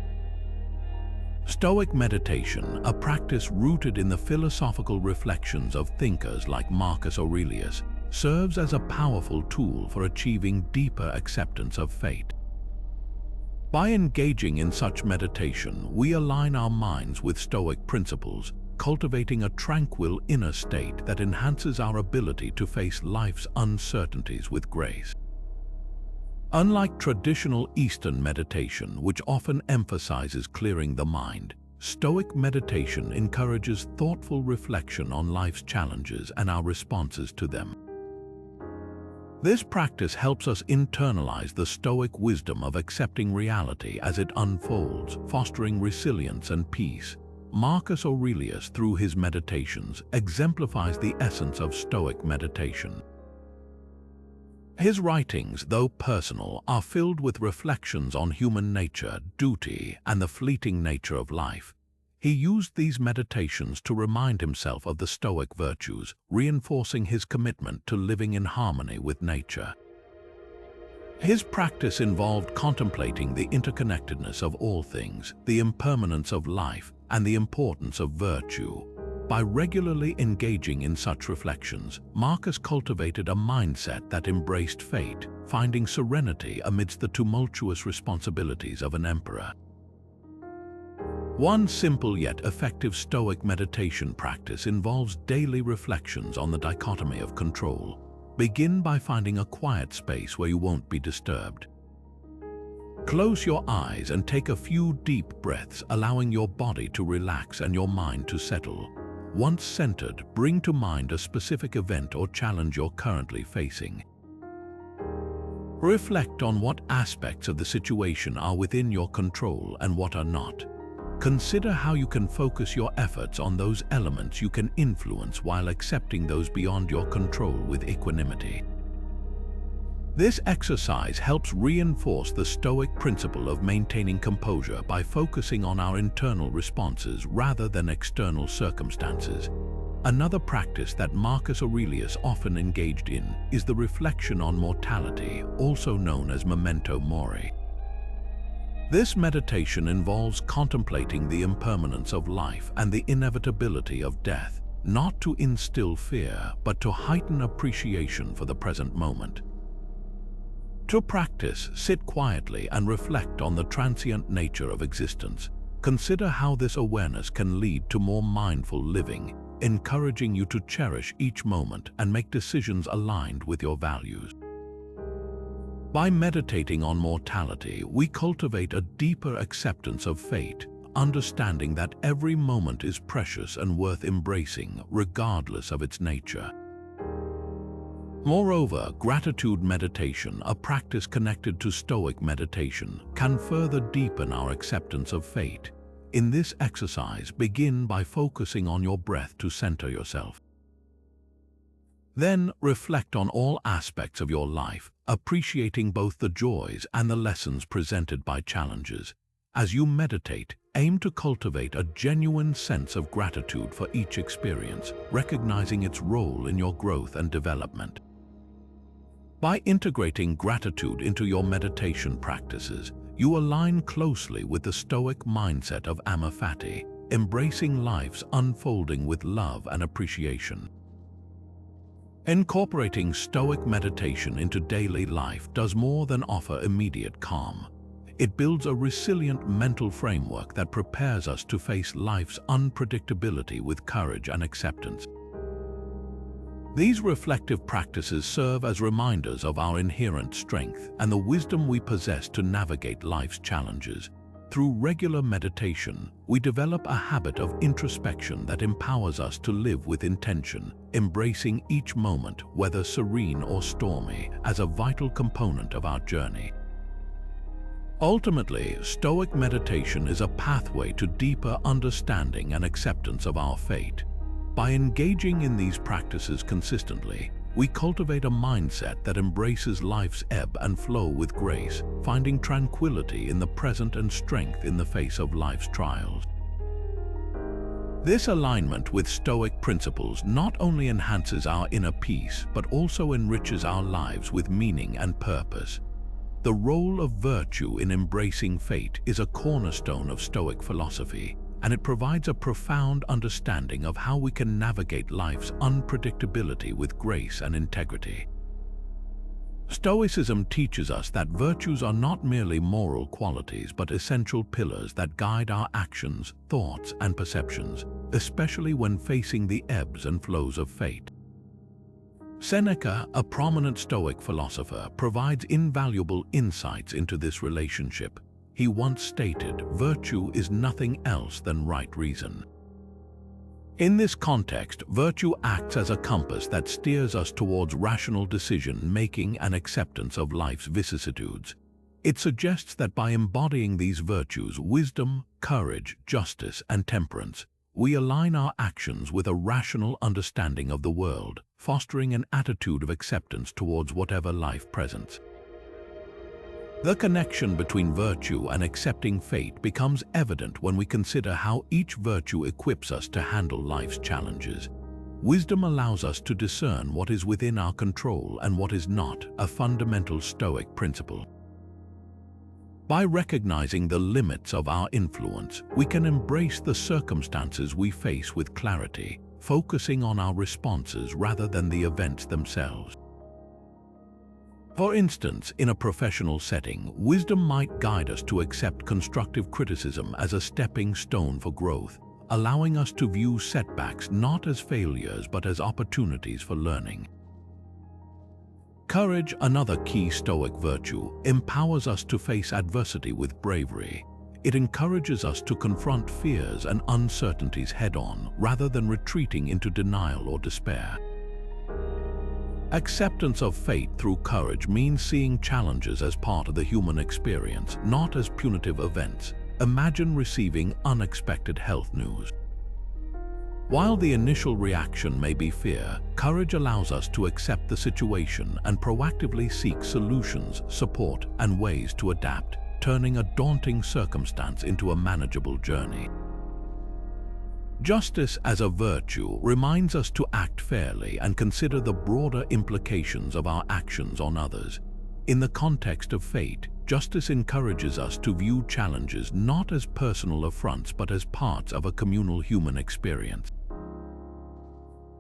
Stoic meditation, a practice rooted in the philosophical reflections of thinkers like Marcus Aurelius, serves as a powerful tool for achieving deeper acceptance of fate. By engaging in such meditation, we align our minds with Stoic principles, cultivating a tranquil inner state that enhances our ability to face life's uncertainties with grace. Unlike traditional Eastern meditation, which often emphasizes clearing the mind, Stoic meditation encourages thoughtful reflection on life's challenges and our responses to them. This practice helps us internalize the Stoic wisdom of accepting reality as it unfolds, fostering resilience and peace. Marcus Aurelius, through his Meditations, exemplifies the essence of Stoic meditation. His writings, though personal, are filled with reflections on human nature, duty, and the fleeting nature of life. He used these meditations to remind himself of the Stoic virtues, reinforcing his commitment to living in harmony with nature. His practice involved contemplating the interconnectedness of all things, the impermanence of life, and the importance of virtue. By regularly engaging in such reflections, Marcus cultivated a mindset that embraced fate, finding serenity amidst the tumultuous responsibilities of an emperor. One simple yet effective Stoic meditation practice involves daily reflections on the dichotomy of control. Begin by finding a quiet space where you won't be disturbed. Close your eyes and take a few deep breaths, allowing your body to relax and your mind to settle. Once centered, bring to mind a specific event or challenge you're currently facing. Reflect on what aspects of the situation are within your control and what are not. Consider how you can focus your efforts on those elements you can influence while accepting those beyond your control with equanimity. This exercise helps reinforce the Stoic principle of maintaining composure by focusing on our internal responses rather than external circumstances. Another practice that Marcus Aurelius often engaged in is the reflection on mortality, also known as memento mori. This meditation involves contemplating the impermanence of life and the inevitability of death, not to instill fear, but to heighten appreciation for the present moment. To practice, sit quietly and reflect on the transient nature of existence. Consider how this awareness can lead to more mindful living, encouraging you to cherish each moment and make decisions aligned with your values. By meditating on mortality, we cultivate a deeper acceptance of fate, understanding that every moment is precious and worth embracing, regardless of its nature. Moreover, gratitude meditation, a practice connected to Stoic meditation, can further deepen our acceptance of fate. In this exercise, begin by focusing on your breath to center yourself. Then, reflect on all aspects of your life, appreciating both the joys and the lessons presented by challenges. As you meditate, aim to cultivate a genuine sense of gratitude for each experience, recognizing its role in your growth and development. By integrating gratitude into your meditation practices, you align closely with the Stoic mindset of Amaphati, embracing life's unfolding with love and appreciation. Incorporating Stoic meditation into daily life does more than offer immediate calm. It builds a resilient mental framework that prepares us to face life's unpredictability with courage and acceptance. These reflective practices serve as reminders of our inherent strength and the wisdom we possess to navigate life's challenges. Through regular meditation, we develop a habit of introspection that empowers us to live with intention, embracing each moment, whether serene or stormy, as a vital component of our journey. Ultimately, Stoic meditation is a pathway to deeper understanding and acceptance of our fate. By engaging in these practices consistently, we cultivate a mindset that embraces life's ebb and flow with grace, finding tranquility in the present and strength in the face of life's trials. This alignment with Stoic principles not only enhances our inner peace, but also enriches our lives with meaning and purpose. The role of virtue in embracing fate is a cornerstone of Stoic philosophy, and it provides a profound understanding of how we can navigate life's unpredictability with grace and integrity. Stoicism teaches us that virtues are not merely moral qualities but essential pillars that guide our actions, thoughts, and perceptions, especially when facing the ebbs and flows of fate. Seneca, a prominent Stoic philosopher, provides invaluable insights into this relationship. He once stated, "Virtue is nothing else than right reason." In this context, virtue acts as a compass that steers us towards rational decision-making and acceptance of life's vicissitudes. It suggests that by embodying these virtues, wisdom, courage, justice, and temperance, we align our actions with a rational understanding of the world, fostering an attitude of acceptance towards whatever life presents. The connection between virtue and accepting fate becomes evident when we consider how each virtue equips us to handle life's challenges. Wisdom allows us to discern what is within our control and what is not, a fundamental Stoic principle. By recognizing the limits of our influence, we can embrace the circumstances we face with clarity, focusing on our responses rather than the events themselves. For instance, in a professional setting, wisdom might guide us to accept constructive criticism as a stepping stone for growth, allowing us to view setbacks not as failures but as opportunities for learning. Courage, another key Stoic virtue, empowers us to face adversity with bravery. It encourages us to confront fears and uncertainties head-on rather than retreating into denial or despair. Acceptance of fate through courage means seeing challenges as part of the human experience, not as punitive events. Imagine receiving unexpected health news. While the initial reaction may be fear, courage allows us to accept the situation and proactively seek solutions, support, and ways to adapt, turning a daunting circumstance into a manageable journey. Justice as a virtue reminds us to act fairly and consider the broader implications of our actions on others. In the context of fate, justice encourages us to view challenges not as personal affronts but as parts of a communal human experience.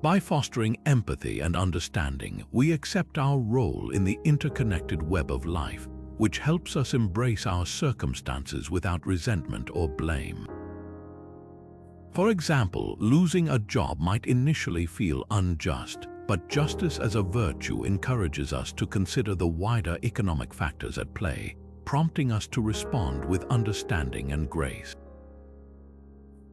By fostering empathy and understanding, we accept our role in the interconnected web of life, which helps us embrace our circumstances without resentment or blame. For example, losing a job might initially feel unjust, but justice as a virtue encourages us to consider the wider economic factors at play, prompting us to respond with understanding and grace.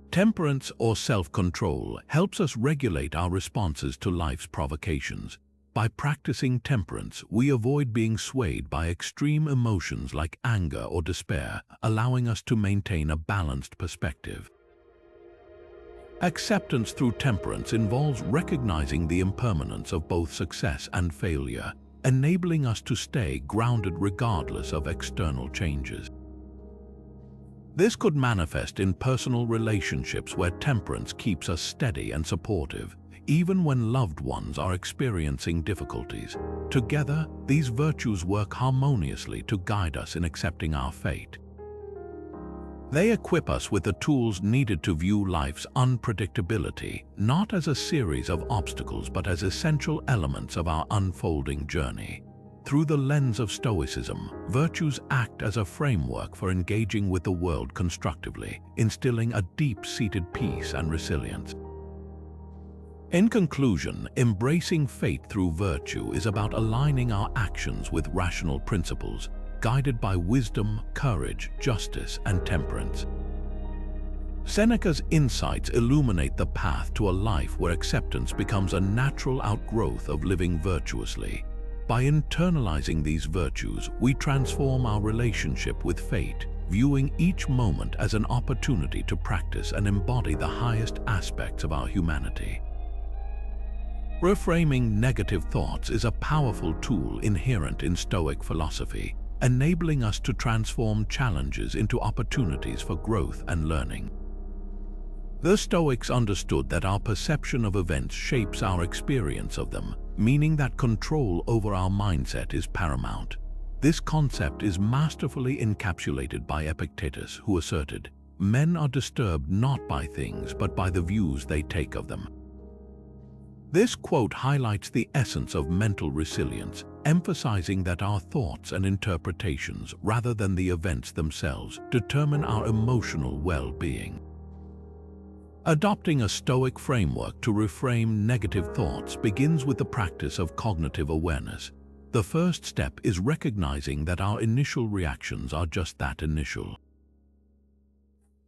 Temperance or self-control helps us regulate our responses to life's provocations. By practicing temperance, we avoid being swayed by extreme emotions like anger or despair, allowing us to maintain a balanced perspective. Acceptance through temperance involves recognizing the impermanence of both success and failure, enabling us to stay grounded regardless of external changes. This could manifest in personal relationships where temperance keeps us steady and supportive, even when loved ones are experiencing difficulties. Together, these virtues work harmoniously to guide us in accepting our fate. They equip us with the tools needed to view life's unpredictability, not as a series of obstacles but as essential elements of our unfolding journey. Through the lens of Stoicism, virtues act as a framework for engaging with the world constructively, instilling a deep-seated peace and resilience. In conclusion, embracing fate through virtue is about aligning our actions with rational principles, guided by wisdom, courage, justice, and temperance. Seneca's insights illuminate the path to a life where acceptance becomes a natural outgrowth of living virtuously. By internalizing these virtues, we transform our relationship with fate, viewing each moment as an opportunity to practice and embody the highest aspects of our humanity. Reframing negative thoughts is a powerful tool inherent in Stoic philosophy, enabling us to transform challenges into opportunities for growth and learning. The Stoics understood that our perception of events shapes our experience of them, meaning that control over our mindset is paramount. This concept is masterfully encapsulated by Epictetus, who asserted, "Men are disturbed not by things but by the views they take of them." This quote highlights the essence of mental resilience, emphasizing that our thoughts and interpretations, rather than the events themselves, determine our emotional well-being. Adopting a Stoic framework to reframe negative thoughts begins with the practice of cognitive awareness. The first step is recognizing that our initial reactions are just that, initial.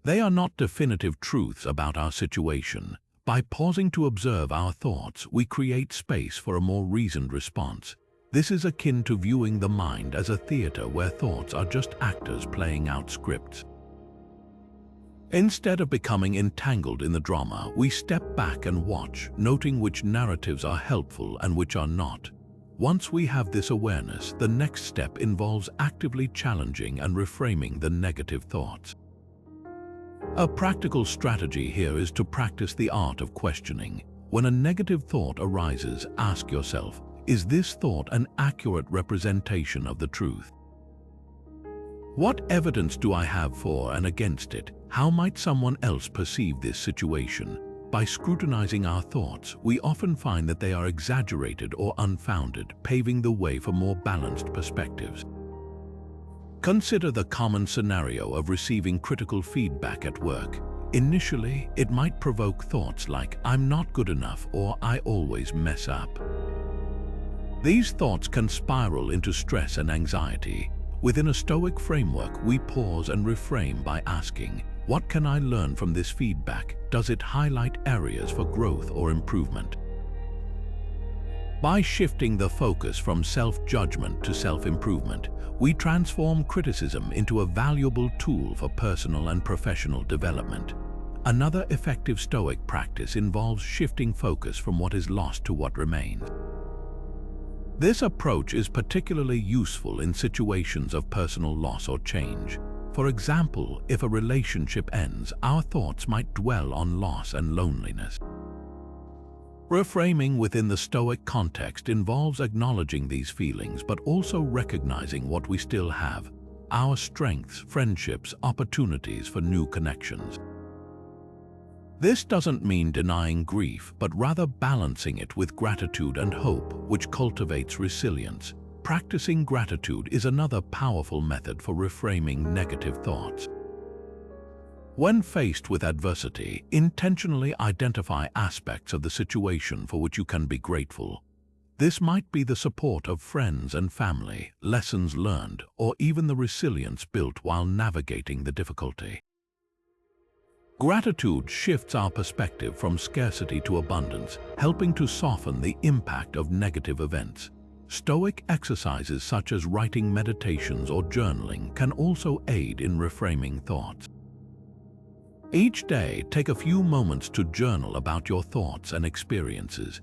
They are not definitive truths about our situation. By pausing to observe our thoughts, we create space for a more reasoned response. This is akin to viewing the mind as a theater where thoughts are just actors playing out scripts. Instead of becoming entangled in the drama, we step back and watch, noting which narratives are helpful and which are not. Once we have this awareness, the next step involves actively challenging and reframing the negative thoughts. A practical strategy here is to practice the art of questioning. When a negative thought arises, ask yourself, is this thought an accurate representation of the truth? What evidence do I have for and against it? How might someone else perceive this situation? By scrutinizing our thoughts, we often find that they are exaggerated or unfounded, paving the way for more balanced perspectives. Consider the common scenario of receiving critical feedback at work. Initially, it might provoke thoughts like, "I'm not good enough," or "I always mess up." These thoughts can spiral into stress and anxiety. Within a Stoic framework, we pause and reframe by asking, what can I learn from this feedback? Does it highlight areas for growth or improvement? By shifting the focus from self-judgment to self-improvement, we transform criticism into a valuable tool for personal and professional development. Another effective Stoic practice involves shifting focus from what is lost to what remains. This approach is particularly useful in situations of personal loss or change. For example, if a relationship ends, our thoughts might dwell on loss and loneliness. Reframing within the Stoic context involves acknowledging these feelings but also recognizing what we still have: our strengths, friendships, opportunities for new connections. This doesn't mean denying grief, but rather balancing it with gratitude and hope, which cultivates resilience. Practicing gratitude is another powerful method for reframing negative thoughts. When faced with adversity, intentionally identify aspects of the situation for which you can be grateful. This might be the support of friends and family, lessons learned, or even the resilience built while navigating the difficulty. Gratitude shifts our perspective from scarcity to abundance, helping to soften the impact of negative events. Stoic exercises such as writing meditations or journaling can also aid in reframing thoughts. Each day, take a few moments to journal about your thoughts and experiences.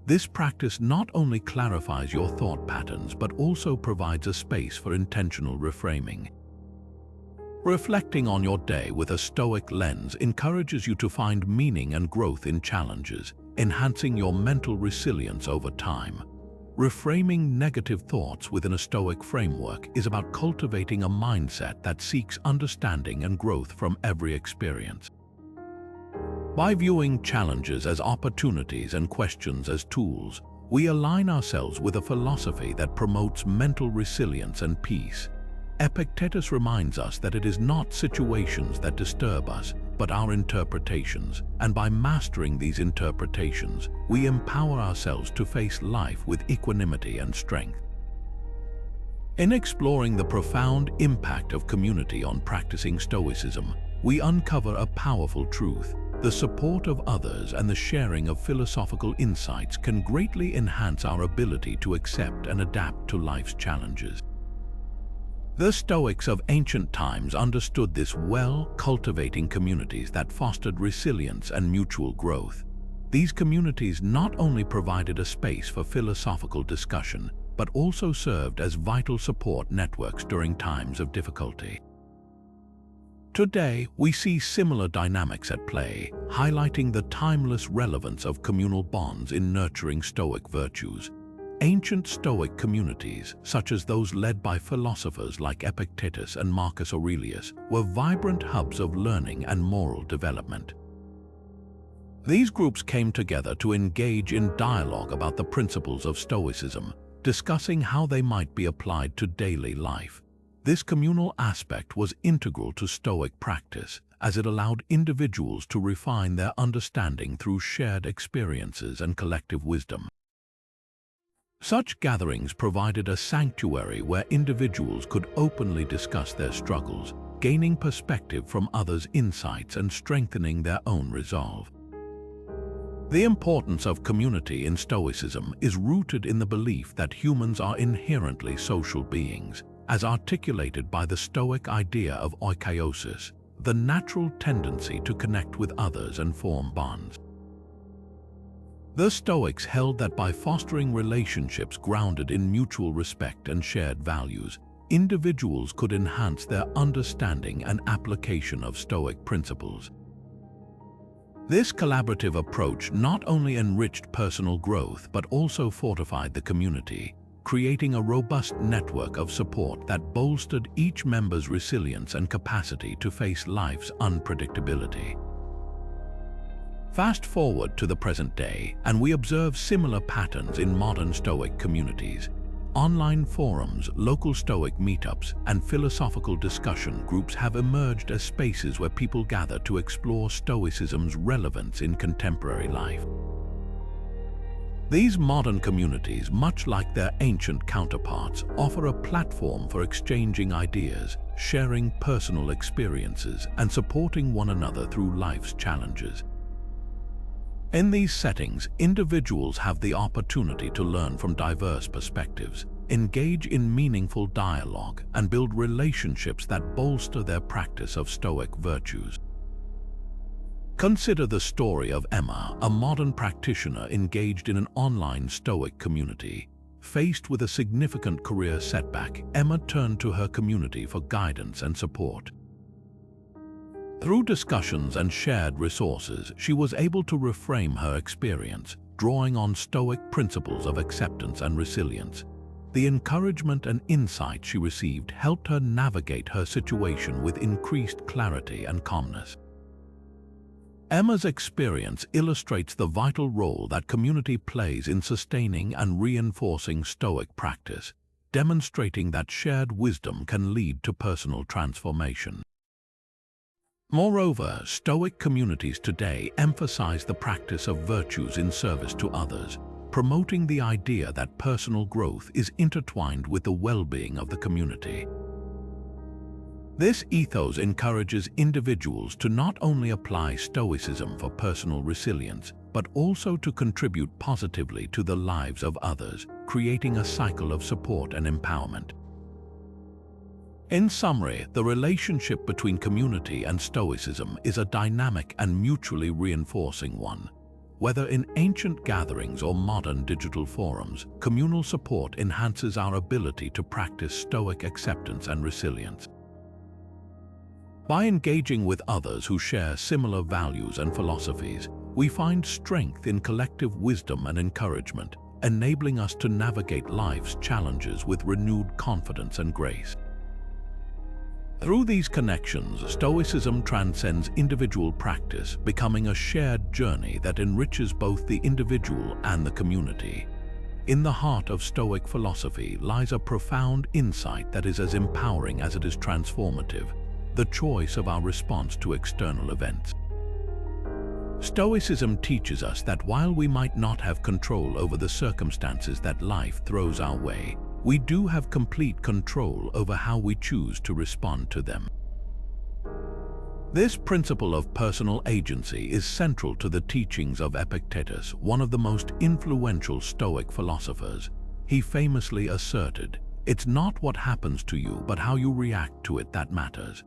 This practice not only clarifies your thought patterns but also provides a space for intentional reframing. Reflecting on your day with a Stoic lens encourages you to find meaning and growth in challenges, enhancing your mental resilience over time. Reframing negative thoughts within a Stoic framework is about cultivating a mindset that seeks understanding and growth from every experience. By viewing challenges as opportunities and questions as tools, we align ourselves with a philosophy that promotes mental resilience and peace. Epictetus reminds us that it is not situations that disturb us, but our interpretations, and by mastering these interpretations, we empower ourselves to face life with equanimity and strength. In exploring the profound impact of community on practicing Stoicism, we uncover a powerful truth: the support of others and the sharing of philosophical insights can greatly enhance our ability to accept and adapt to life's challenges. The Stoics of ancient times understood this well, cultivating communities that fostered resilience and mutual growth. These communities not only provided a space for philosophical discussion, but also served as vital support networks during times of difficulty. Today, we see similar dynamics at play, highlighting the timeless relevance of communal bonds in nurturing Stoic virtues. Ancient Stoic communities, such as those led by philosophers like Epictetus and Marcus Aurelius, were vibrant hubs of learning and moral development. These groups came together to engage in dialogue about the principles of Stoicism, discussing how they might be applied to daily life. This communal aspect was integral to Stoic practice, as it allowed individuals to refine their understanding through shared experiences and collective wisdom. Such gatherings provided a sanctuary where individuals could openly discuss their struggles, gaining perspective from others' insights and strengthening their own resolve. The importance of community in Stoicism is rooted in the belief that humans are inherently social beings, as articulated by the Stoic idea of oikeiosis, the natural tendency to connect with others and form bonds. The Stoics held that by fostering relationships grounded in mutual respect and shared values, individuals could enhance their understanding and application of Stoic principles. This collaborative approach not only enriched personal growth but also fortified the community, creating a robust network of support that bolstered each member's resilience and capacity to face life's unpredictability. Fast forward to the present day, and we observe similar patterns in modern Stoic communities. Online forums, local Stoic meetups, and philosophical discussion groups have emerged as spaces where people gather to explore Stoicism's relevance in contemporary life. These modern communities, much like their ancient counterparts, offer a platform for exchanging ideas, sharing personal experiences, and supporting one another through life's challenges. In these settings, individuals have the opportunity to learn from diverse perspectives, engage in meaningful dialogue, and build relationships that bolster their practice of Stoic virtues. Consider the story of Emma, a modern practitioner engaged in an online Stoic community. Faced with a significant career setback, Emma turned to her community for guidance and support. Through discussions and shared resources, she was able to reframe her experience, drawing on Stoic principles of acceptance and resilience. The encouragement and insight she received helped her navigate her situation with increased clarity and calmness. Emma's experience illustrates the vital role that community plays in sustaining and reinforcing Stoic practice, demonstrating that shared wisdom can lead to personal transformation. Moreover, Stoic communities today emphasize the practice of virtues in service to others, promoting the idea that personal growth is intertwined with the well-being of the community. This ethos encourages individuals to not only apply Stoicism for personal resilience, but also to contribute positively to the lives of others, creating a cycle of support and empowerment. In summary, the relationship between community and Stoicism is a dynamic and mutually reinforcing one. Whether in ancient gatherings or modern digital forums, communal support enhances our ability to practice Stoic acceptance and resilience. By engaging with others who share similar values and philosophies, we find strength in collective wisdom and encouragement, enabling us to navigate life's challenges with renewed confidence and grace. Through these connections, Stoicism transcends individual practice, becoming a shared journey that enriches both the individual and the community. In the heart of Stoic philosophy lies a profound insight that is as empowering as it is transformative: the choice of our response to external events. Stoicism teaches us that while we might not have control over the circumstances that life throws our way, we do have complete control over how we choose to respond to them. This principle of personal agency is central to the teachings of Epictetus, one of the most influential Stoic philosophers. He famously asserted, "It's not what happens to you, but how you react to it that matters."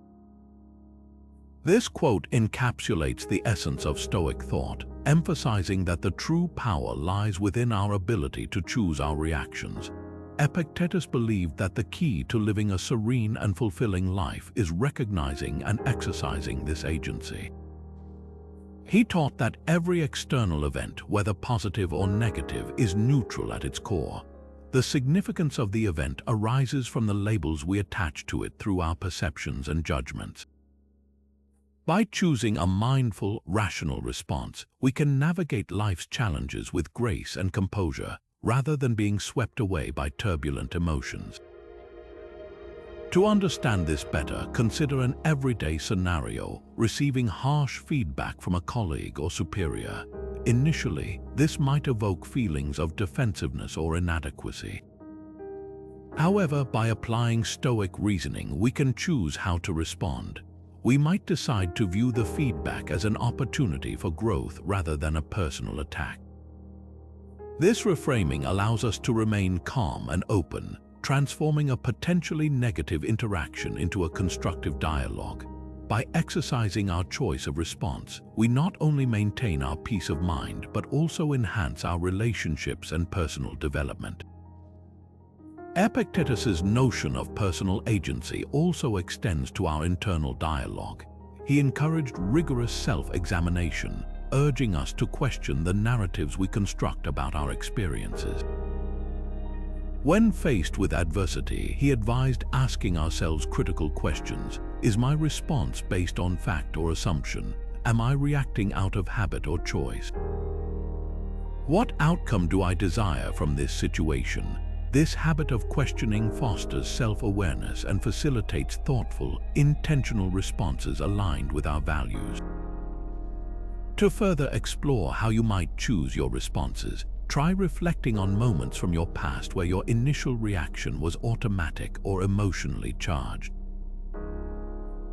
This quote encapsulates the essence of Stoic thought, emphasizing that the true power lies within our ability to choose our reactions. Epictetus believed that the key to living a serene and fulfilling life is recognizing and exercising this agency. He taught that every external event, whether positive or negative, is neutral at its core. The significance of the event arises from the labels we attach to it through our perceptions and judgments. By choosing a mindful, rational response, we can navigate life's challenges with grace and composure, rather than being swept away by turbulent emotions. To understand this better, consider an everyday scenario: receiving harsh feedback from a colleague or superior. Initially, this might evoke feelings of defensiveness or inadequacy. However, by applying Stoic reasoning, we can choose how to respond. We might decide to view the feedback as an opportunity for growth rather than a personal attack. This reframing allows us to remain calm and open, transforming a potentially negative interaction into a constructive dialogue. By exercising our choice of response, we not only maintain our peace of mind, but also enhance our relationships and personal development. Epictetus's notion of personal agency also extends to our internal dialogue. He encouraged rigorous self-examination, urging us to question the narratives we construct about our experiences. When faced with adversity, he advised asking ourselves critical questions. Is my response based on fact or assumption? Am I reacting out of habit or choice? What outcome do I desire from this situation? This habit of questioning fosters self-awareness and facilitates thoughtful, intentional responses aligned with our values. To further explore how you might choose your responses, try reflecting on moments from your past where your initial reaction was automatic or emotionally charged.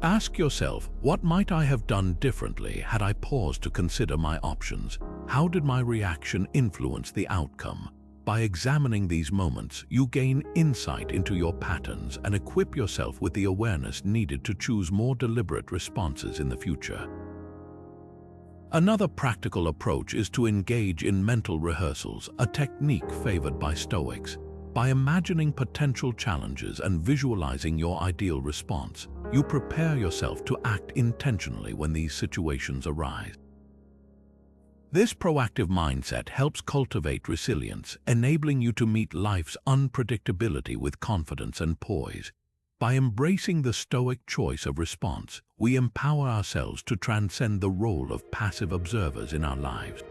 Ask yourself, what might I have done differently had I paused to consider my options? How did my reaction influence the outcome? By examining these moments, you gain insight into your patterns and equip yourself with the awareness needed to choose more deliberate responses in the future. Another practical approach is to engage in mental rehearsals, a technique favored by Stoics. By imagining potential challenges and visualizing your ideal response, you prepare yourself to act intentionally when these situations arise. This proactive mindset helps cultivate resilience, enabling you to meet life's unpredictability with confidence and poise. By embracing the Stoic choice of response, we empower ourselves to transcend the role of passive observers in our lives.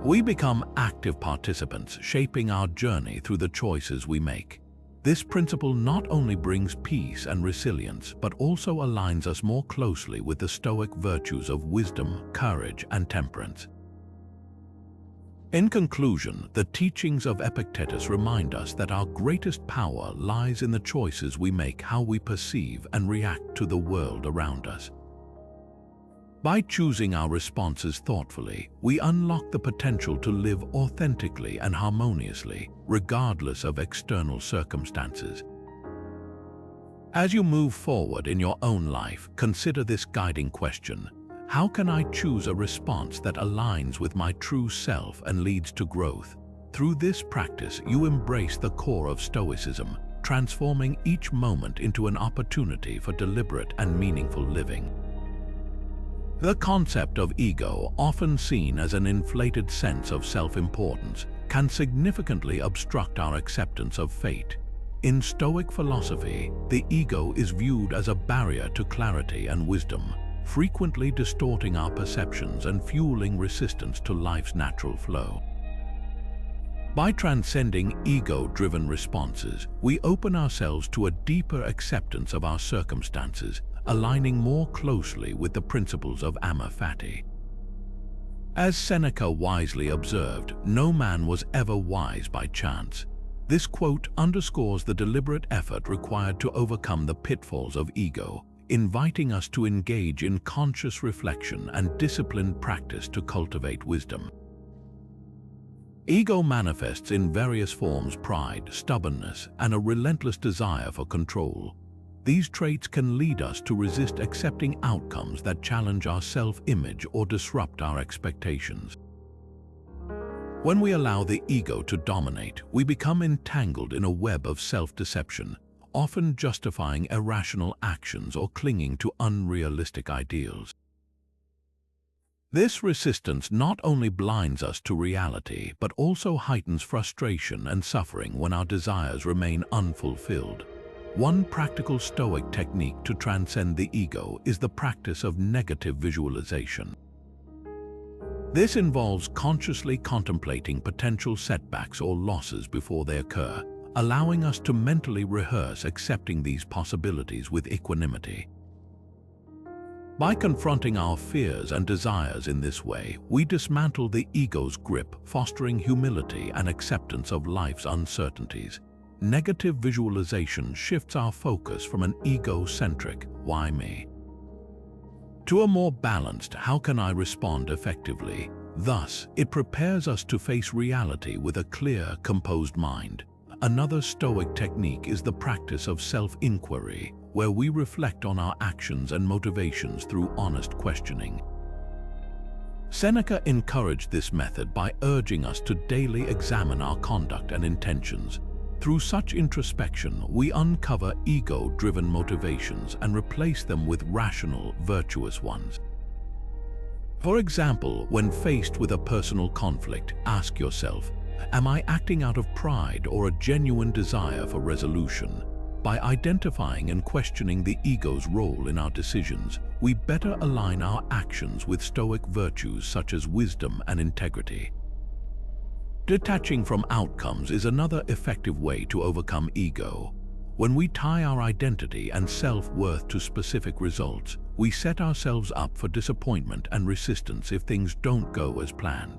We become active participants, shaping our journey through the choices we make. This principle not only brings peace and resilience, but also aligns us more closely with the Stoic virtues of wisdom, courage, and temperance. In conclusion, the teachings of Epictetus remind us that our greatest power lies in the choices we make, how we perceive and react to the world around us. By choosing our responses thoughtfully, we unlock the potential to live authentically and harmoniously, regardless of external circumstances. As you move forward in your own life, consider this guiding question: how can I choose a response that aligns with my true self and leads to growth? Through this practice, you embrace the core of Stoicism, transforming each moment into an opportunity for deliberate and meaningful living. The concept of ego, often seen as an inflated sense of self-importance, can significantly obstruct our acceptance of fate. In Stoic philosophy, the ego is viewed as a barrier to clarity and wisdom, frequently distorting our perceptions and fueling resistance to life's natural flow. By transcending ego-driven responses, we open ourselves to a deeper acceptance of our circumstances, aligning more closely with the principles of Amaphati. As Seneca wisely observed, no man was ever wise by chance. This quote underscores the deliberate effort required to overcome the pitfalls of ego, inviting us to engage in conscious reflection and disciplined practice to cultivate wisdom. Ego manifests in various forms: pride, stubbornness, and a relentless desire for control. These traits can lead us to resist accepting outcomes that challenge our self-image or disrupt our expectations. When we allow the ego to dominate, we become entangled in a web of self-deception, often justifying irrational actions or clinging to unrealistic ideals. This resistance not only blinds us to reality, but also heightens frustration and suffering when our desires remain unfulfilled. One practical Stoic technique to transcend the ego is the practice of negative visualization. This involves consciously contemplating potential setbacks or losses before they occur, allowing us to mentally rehearse accepting these possibilities with equanimity. By confronting our fears and desires in this way, we dismantle the ego's grip, fostering humility and acceptance of life's uncertainties. Negative visualization shifts our focus from an ego-centric "why me?" to a more balanced "how can I respond effectively?" Thus, it prepares us to face reality with a clear, composed mind. Another Stoic technique is the practice of self-inquiry, where we reflect on our actions and motivations through honest questioning. Seneca encouraged this method by urging us to daily examine our conduct and intentions. Through such introspection, we uncover ego-driven motivations and replace them with rational, virtuous ones. For example, when faced with a personal conflict, ask yourself, Am I acting out of pride or a genuine desire for resolution? By identifying and questioning the ego's role in our decisions, we better align our actions with Stoic virtues such as wisdom and integrity. Detaching from outcomes is another effective way to overcome ego. When we tie our identity and self-worth to specific results, we set ourselves up for disappointment and resistance if things don't go as planned.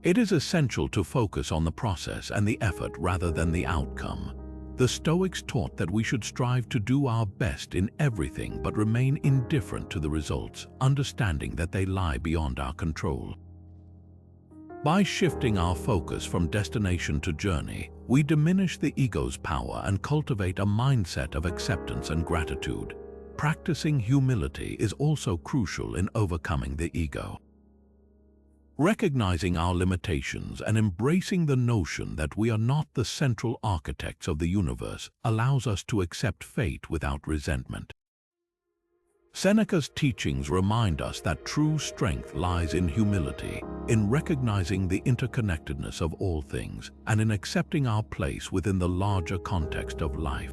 It is essential to focus on the process and the effort rather than the outcome. The Stoics taught that we should strive to do our best in everything but remain indifferent to the results, understanding that they lie beyond our control. By shifting our focus from destination to journey, we diminish the ego's power and cultivate a mindset of acceptance and gratitude. Practicing humility is also crucial in overcoming the ego. Recognizing our limitations and embracing the notion that we are not the central architects of the universe allows us to accept fate without resentment. Seneca's teachings remind us that true strength lies in humility, in recognizing the interconnectedness of all things, and in accepting our place within the larger context of life.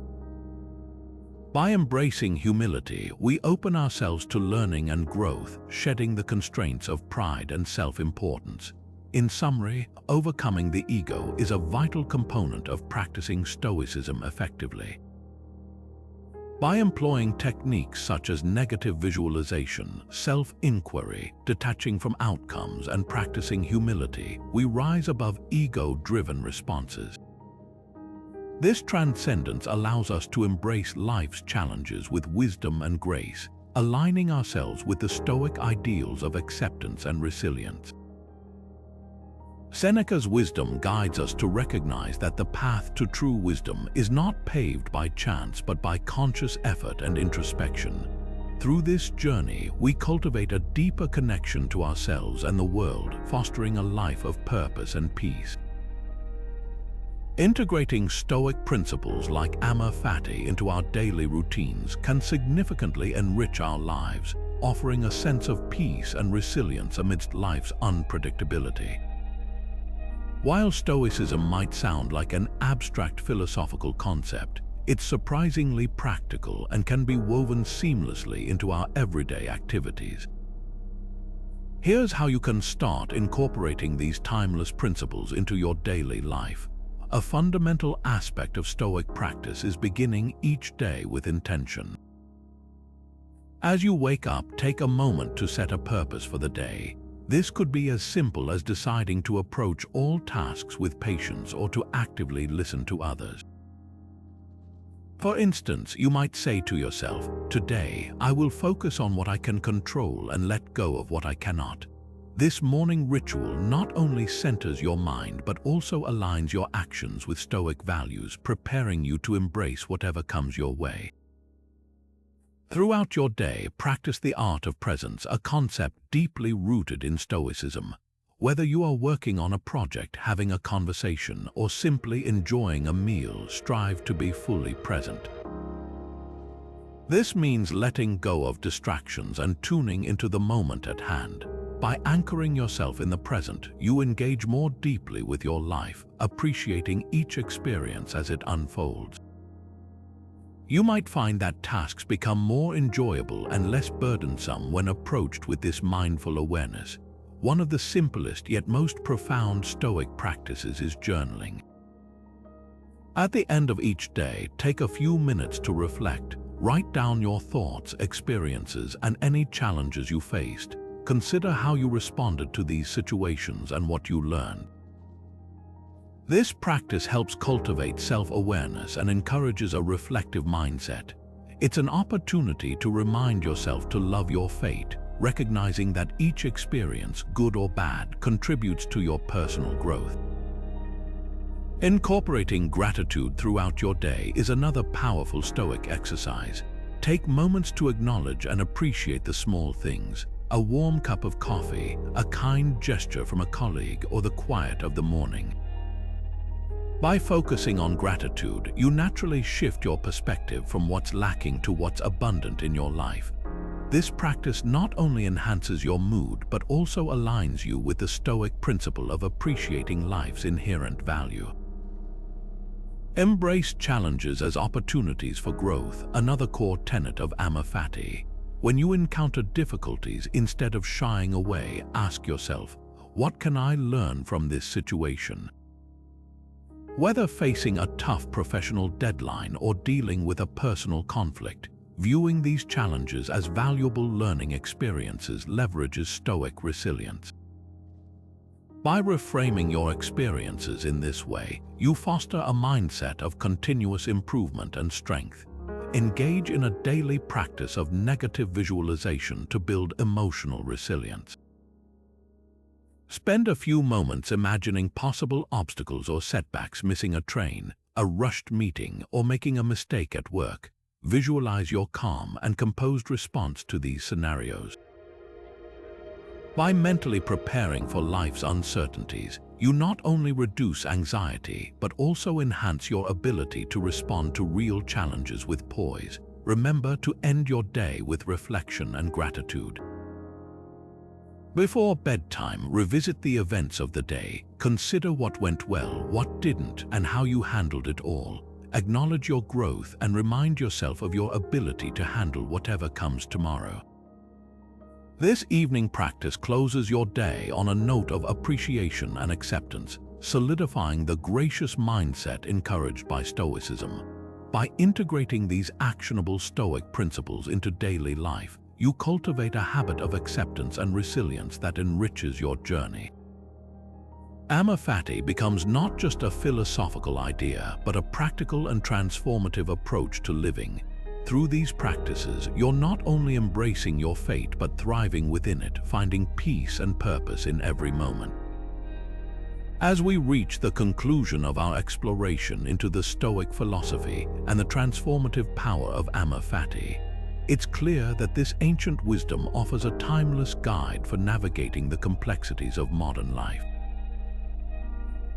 By embracing humility, we open ourselves to learning and growth, shedding the constraints of pride and self-importance. In summary, overcoming the ego is a vital component of practicing Stoicism effectively. By employing techniques such as negative visualization, self-inquiry, detaching from outcomes, and practicing humility, we rise above ego-driven responses. This transcendence allows us to embrace life's challenges with wisdom and grace, aligning ourselves with the Stoic ideals of acceptance and resilience. Seneca's wisdom guides us to recognize that the path to true wisdom is not paved by chance but by conscious effort and introspection. Through this journey, we cultivate a deeper connection to ourselves and the world, fostering a life of purpose and peace. Integrating Stoic principles like Amaphati into our daily routines can significantly enrich our lives, offering a sense of peace and resilience amidst life's unpredictability. While Stoicism might sound like an abstract philosophical concept, it's surprisingly practical and can be woven seamlessly into our everyday activities. Here's how you can start incorporating these timeless principles into your daily life. A fundamental aspect of Stoic practice is beginning each day with intention. As you wake up, take a moment to set a purpose for the day. This could be as simple as deciding to approach all tasks with patience or to actively listen to others. For instance, you might say to yourself, "Today, I will focus on what I can control and let go of what I cannot." This morning ritual not only centers your mind but also aligns your actions with Stoic values, preparing you to embrace whatever comes your way. Throughout your day, practice the art of presence, a concept deeply rooted in Stoicism. Whether you are working on a project, having a conversation, or simply enjoying a meal, strive to be fully present. This means letting go of distractions and tuning into the moment at hand. By anchoring yourself in the present, you engage more deeply with your life, appreciating each experience as it unfolds. You might find that tasks become more enjoyable and less burdensome when approached with this mindful awareness. One of the simplest yet most profound Stoic practices is journaling. At the end of each day, take a few minutes to reflect. Write down your thoughts, experiences, and any challenges you faced. Consider how you responded to these situations and what you learned. This practice helps cultivate self-awareness and encourages a reflective mindset. It's an opportunity to remind yourself to love your fate, recognizing that each experience, good or bad, contributes to your personal growth. Incorporating gratitude throughout your day is another powerful Stoic exercise. Take moments to acknowledge and appreciate the small things. A warm cup of coffee, a kind gesture from a colleague, or the quiet of the morning. By focusing on gratitude, you naturally shift your perspective from what's lacking to what's abundant in your life. This practice not only enhances your mood but also aligns you with the Stoic principle of appreciating life's inherent value. Embrace challenges as opportunities for growth, another core tenet of Amaphati. When you encounter difficulties, instead of shying away, ask yourself, what can I learn from this situation? Whether facing a tough professional deadline or dealing with a personal conflict, viewing these challenges as valuable learning experiences leverages Stoic resilience. By reframing your experiences in this way, you foster a mindset of continuous improvement and strength. Engage in a daily practice of negative visualization to build emotional resilience. Spend a few moments imagining possible obstacles or setbacks: missing a train, a rushed meeting, or making a mistake at work. Visualize your calm and composed response to these scenarios. By mentally preparing for life's uncertainties, you not only reduce anxiety but also enhance your ability to respond to real challenges with poise. Remember to end your day with reflection and gratitude. Before bedtime, revisit the events of the day. Consider what went well, what didn't, and how you handled it all. Acknowledge your growth and remind yourself of your ability to handle whatever comes tomorrow. This evening practice closes your day on a note of appreciation and acceptance, solidifying the gracious mindset encouraged by Stoicism. By integrating these actionable Stoic principles into daily life, you cultivate a habit of acceptance and resilience that enriches your journey. Amaphati becomes not just a philosophical idea, but a practical and transformative approach to living. Through these practices, you're not only embracing your fate but thriving within it, finding peace and purpose in every moment. As we reach the conclusion of our exploration into the Stoic philosophy and the transformative power of Amaphati, it's clear that this ancient wisdom offers a timeless guide for navigating the complexities of modern life.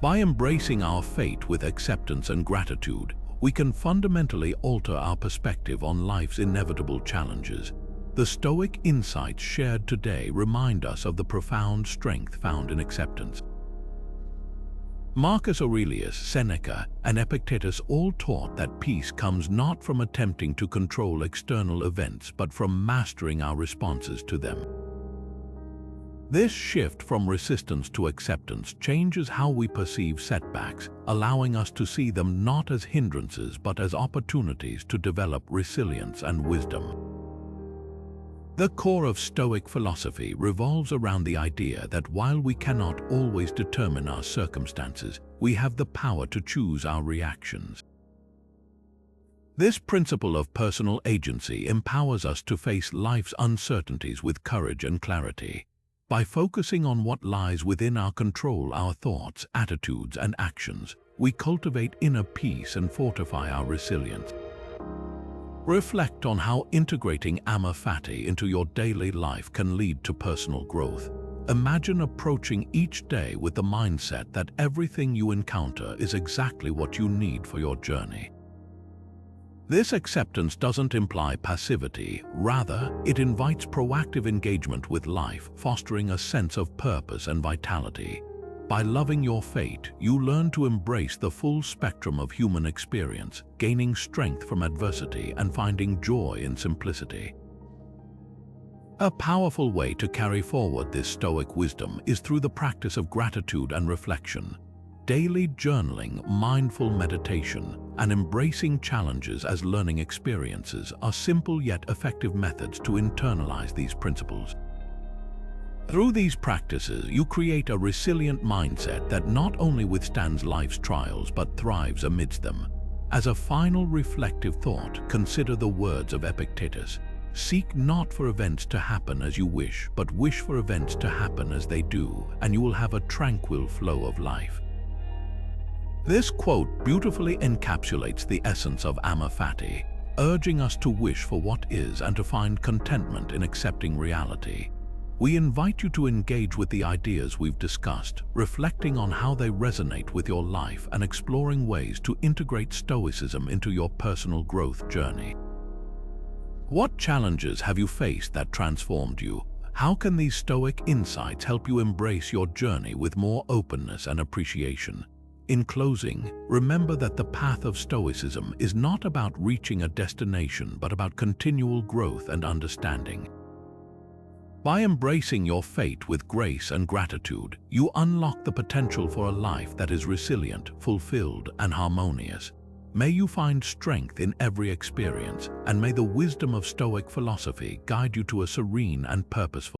By embracing our fate with acceptance and gratitude, we can fundamentally alter our perspective on life's inevitable challenges. The Stoic insights shared today remind us of the profound strength found in acceptance. Marcus Aurelius, Seneca, and Epictetus all taught that peace comes not from attempting to control external events but from mastering our responses to them. This shift from resistance to acceptance changes how we perceive setbacks, allowing us to see them not as hindrances but as opportunities to develop resilience and wisdom. The core of Stoic philosophy revolves around the idea that while we cannot always determine our circumstances, we have the power to choose our reactions. This principle of personal agency empowers us to face life's uncertainties with courage and clarity. By focusing on what lies within our control, our thoughts, attitudes, and actions, we cultivate inner peace and fortify our resilience. Reflect on how integrating Amaphati into your daily life can lead to personal growth. Imagine approaching each day with the mindset that everything you encounter is exactly what you need for your journey. This acceptance doesn't imply passivity, rather, it invites proactive engagement with life, fostering a sense of purpose and vitality. By loving your fate, you learn to embrace the full spectrum of human experience, gaining strength from adversity and finding joy in simplicity. A powerful way to carry forward this Stoic wisdom is through the practice of gratitude and reflection. Daily journaling, mindful meditation, and embracing challenges as learning experiences are simple yet effective methods to internalize these principles. Through these practices, you create a resilient mindset that not only withstands life's trials but thrives amidst them. As a final reflective thought, consider the words of Epictetus: "Seek not for events to happen as you wish, but wish for events to happen as they do, and you will have a tranquil flow of life." This quote beautifully encapsulates the essence of Amaphati, urging us to wish for what is and to find contentment in accepting reality. We invite you to engage with the ideas we've discussed, reflecting on how they resonate with your life and exploring ways to integrate Stoicism into your personal growth journey. What challenges have you faced that transformed you? How can these Stoic insights help you embrace your journey with more openness and appreciation? In closing, remember that the path of Stoicism is not about reaching a destination, but about continual growth and understanding. By embracing your fate with grace and gratitude, you unlock the potential for a life that is resilient, fulfilled, and harmonious. May you find strength in every experience, and may the wisdom of Stoic philosophy guide you to a serene and purposeful